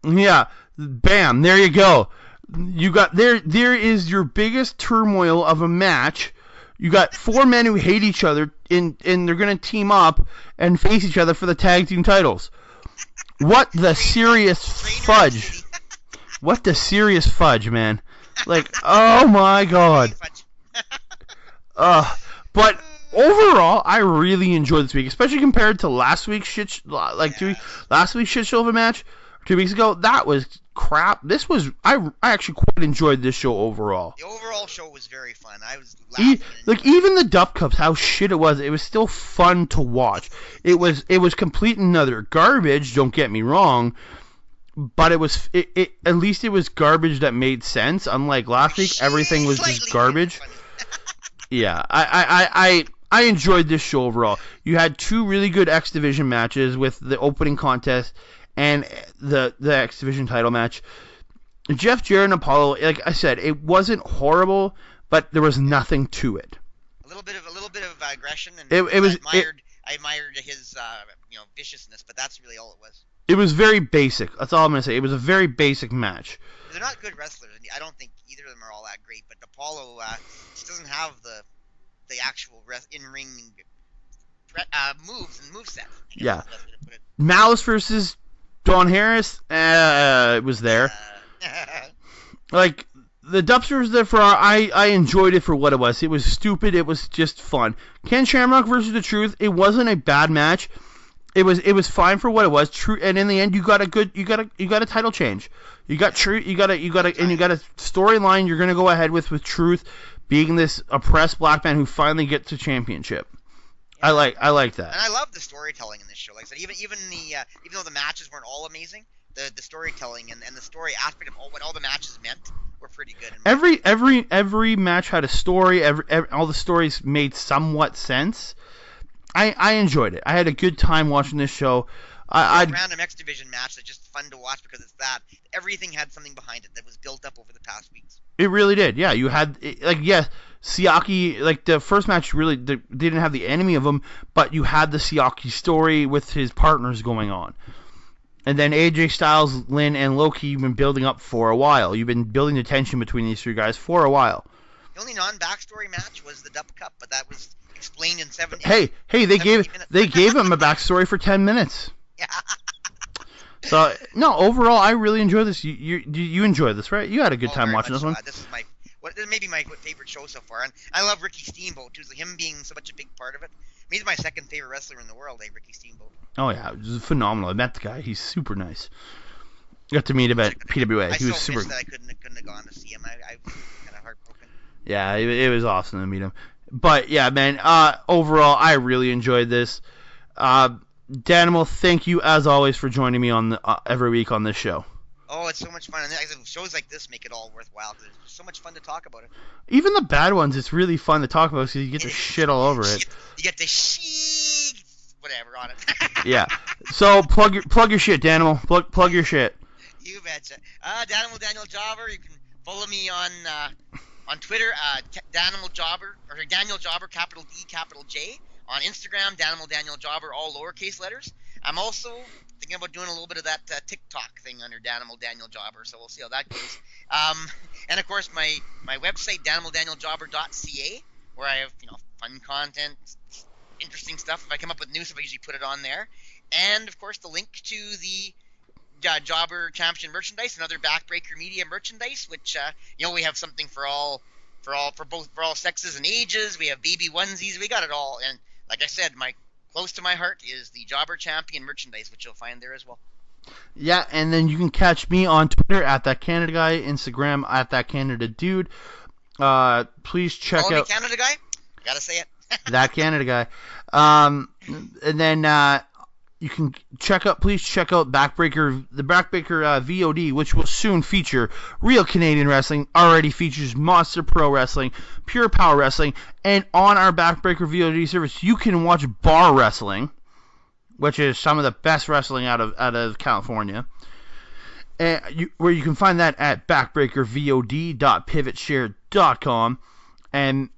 [SPEAKER 7] Yeah, bam, there you go. You got there is your biggest turmoil of a match. You got 4 men who hate each other and they're going to team up and face each other for the tag team titles. What the serious fudge? What the serious fudge, man? Like, oh my god. But overall, I really enjoyed this week, especially compared to last week's last week's shit show of a match 2 weeks ago. That was crap. This was I actually quite enjoyed this show overall.
[SPEAKER 8] The overall show was very fun. I was laughing.
[SPEAKER 7] Even the Dup Cups, how shit it was still fun to watch. It was complete and utter garbage. Don't get me wrong, but it was at least it was garbage that made sense. Unlike last week, everything was just garbage. Yeah, I enjoyed this show overall. You had 2 really good X Division matches with the opening contest and the X Division title match. Jeff Jarrett and Apollo, like I said, it wasn't horrible, but there was nothing to it.
[SPEAKER 8] A little bit of aggression, and I admired his viciousness, but that's really all it was.
[SPEAKER 7] It was very basic. That's all I'm gonna say. It was a very basic match.
[SPEAKER 8] They're not good wrestlers. I don't think either of them are all that great, but Apollo just doesn't have the actual in-ring moves and moveset.
[SPEAKER 7] Yeah. Malice versus Don Harris was there. Like, the Dubster was there I enjoyed it for what it was. It was stupid. It was just fun. Ken Shamrock versus The Truth. It wasn't a bad match. It was fine for what it was. True, and in the end, you got a title change. You got Truth. You got a storyline you're gonna go ahead with Truth being this oppressed black man who finally gets a championship. Yeah. I like that.
[SPEAKER 8] And I love the storytelling in this show. Like I said, even though the matches weren't all amazing, the storytelling and the story aspect of what all the matches meant were pretty good. Every
[SPEAKER 7] match had a story. All the stories made somewhat sense. I enjoyed it. I had a good time watching this show.
[SPEAKER 8] A random X Division match that's just fun to watch because it's that. Everything had something behind it that was built up over the past weeks.
[SPEAKER 7] It really did. Yeah, you had Siaki. The first match really they didn't have the enemy of him, but you had the Siaki story with his partners going on. And then AJ Styles, Lynn, and Loki you've been building up for a while. You've been building the tension between these 3 guys for a while.
[SPEAKER 8] The only non-backstory match was the Dup Cup, but that was explained in 7
[SPEAKER 7] Hey, they gave him a backstory for 10 minutes.
[SPEAKER 8] Yeah.
[SPEAKER 7] So no, overall, I really enjoyed this. You enjoyed this, right? You had a good time watching this one.
[SPEAKER 8] This is my favorite show so far, and I love Ricky Steamboat too. So him being such a big part of it. He's my second favorite wrestler in the world, Ricky Steamboat.
[SPEAKER 7] Oh yeah, it was phenomenal. I met the guy. He's super nice. Got to meet him at PWA. He was super.
[SPEAKER 8] I couldn't have gone to see him. I was kind of heartbroken.
[SPEAKER 7] Yeah, it was awesome to meet him. But yeah, man. Overall, I really enjoyed this. Danimal, thank you as always for joining me on every week on this show.
[SPEAKER 8] Oh, it's so much fun. And shows like this make it all worthwhile. It's so much fun to talk about it.
[SPEAKER 7] Even the bad ones, it's really fun to talk about because you get to shit all over it.
[SPEAKER 8] You get to shit whatever on it.
[SPEAKER 7] Yeah. So plug your shit, Danimal. Plug your shit.
[SPEAKER 8] You betcha. Daniel Jobber. You can follow me on Twitter, Danimal Jobber, or Daniel Jobber, capital D, capital J. On Instagram, Daniel Jobber, all lowercase letters. I'm also thinking about doing a little bit of that TikTok thing under Daniel Jobber, so we'll see how that goes. And of course, my website, DanimalDanielJobber.ca, where I have fun content, interesting stuff. If I come up with new stuff, I usually put it on there. And of course, the link to the Jobber Championship merchandise and other Backbreaker Media merchandise, which we have something for all sexes and ages. We have baby onesies. We got it all. And like I said, close to my heart is the Jobber Champion merchandise, which you'll find there as well.
[SPEAKER 7] Yeah, and then you can catch me on Twitter at That Canada Guy, Instagram at That Canada Dude. Please check out
[SPEAKER 8] Canada Guy. Gotta say it.
[SPEAKER 7] That Canada Guy. And then you can please check out the Backbreaker VOD, which will soon feature real Canadian wrestling, already features Monster Pro Wrestling, Pure Power Wrestling, and on our Backbreaker VOD service, you can watch bar wrestling, which is some of the best wrestling out of California. And where you can find that at backbreakervod.pivotshare.com. And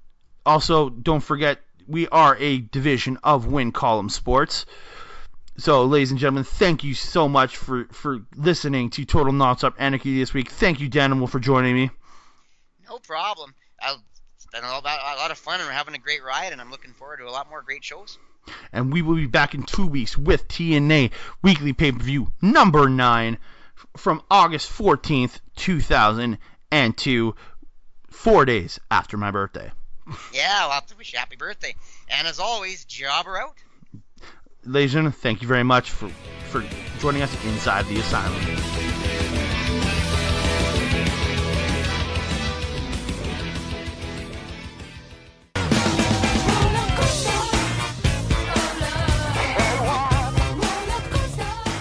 [SPEAKER 7] also, don't forget, we are a division of Win Column Sports. So, ladies and gentlemen, thank you so much for listening to Total Nonstop Anarchy this week. Thank you, Danimal, for joining me.
[SPEAKER 8] No problem. It's been a lot of fun, and we're having a great ride, and I'm looking forward to a lot more great shows.
[SPEAKER 7] And we will be back in 2 weeks with TNA Weekly Pay-Per-View number 9. from August 14th, 2002, 4 days after my birthday.
[SPEAKER 8] Yeah, we'll have to wish you happy birthday. And as always, jobber out.
[SPEAKER 7] Ladies and gentlemen, thank you very much for joining us inside the Asylum.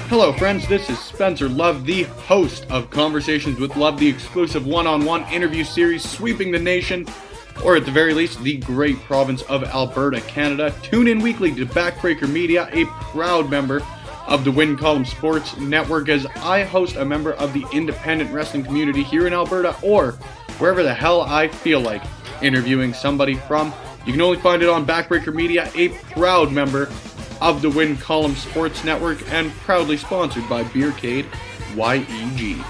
[SPEAKER 3] Hello, friends. This is Spencer Love, the host of Conversations with Love, the exclusive one-on-one interview series sweeping the nation, or at the very least, the great province of Alberta, Canada. Tune in weekly to Backbreaker Media, a proud member of the Win Column Sports Network, as I host a member of the independent wrestling community here in Alberta, or wherever the hell I feel like interviewing somebody from. You can only find it on Backbreaker Media, a proud member of the Win Column Sports Network, and proudly sponsored by Beercade YEG.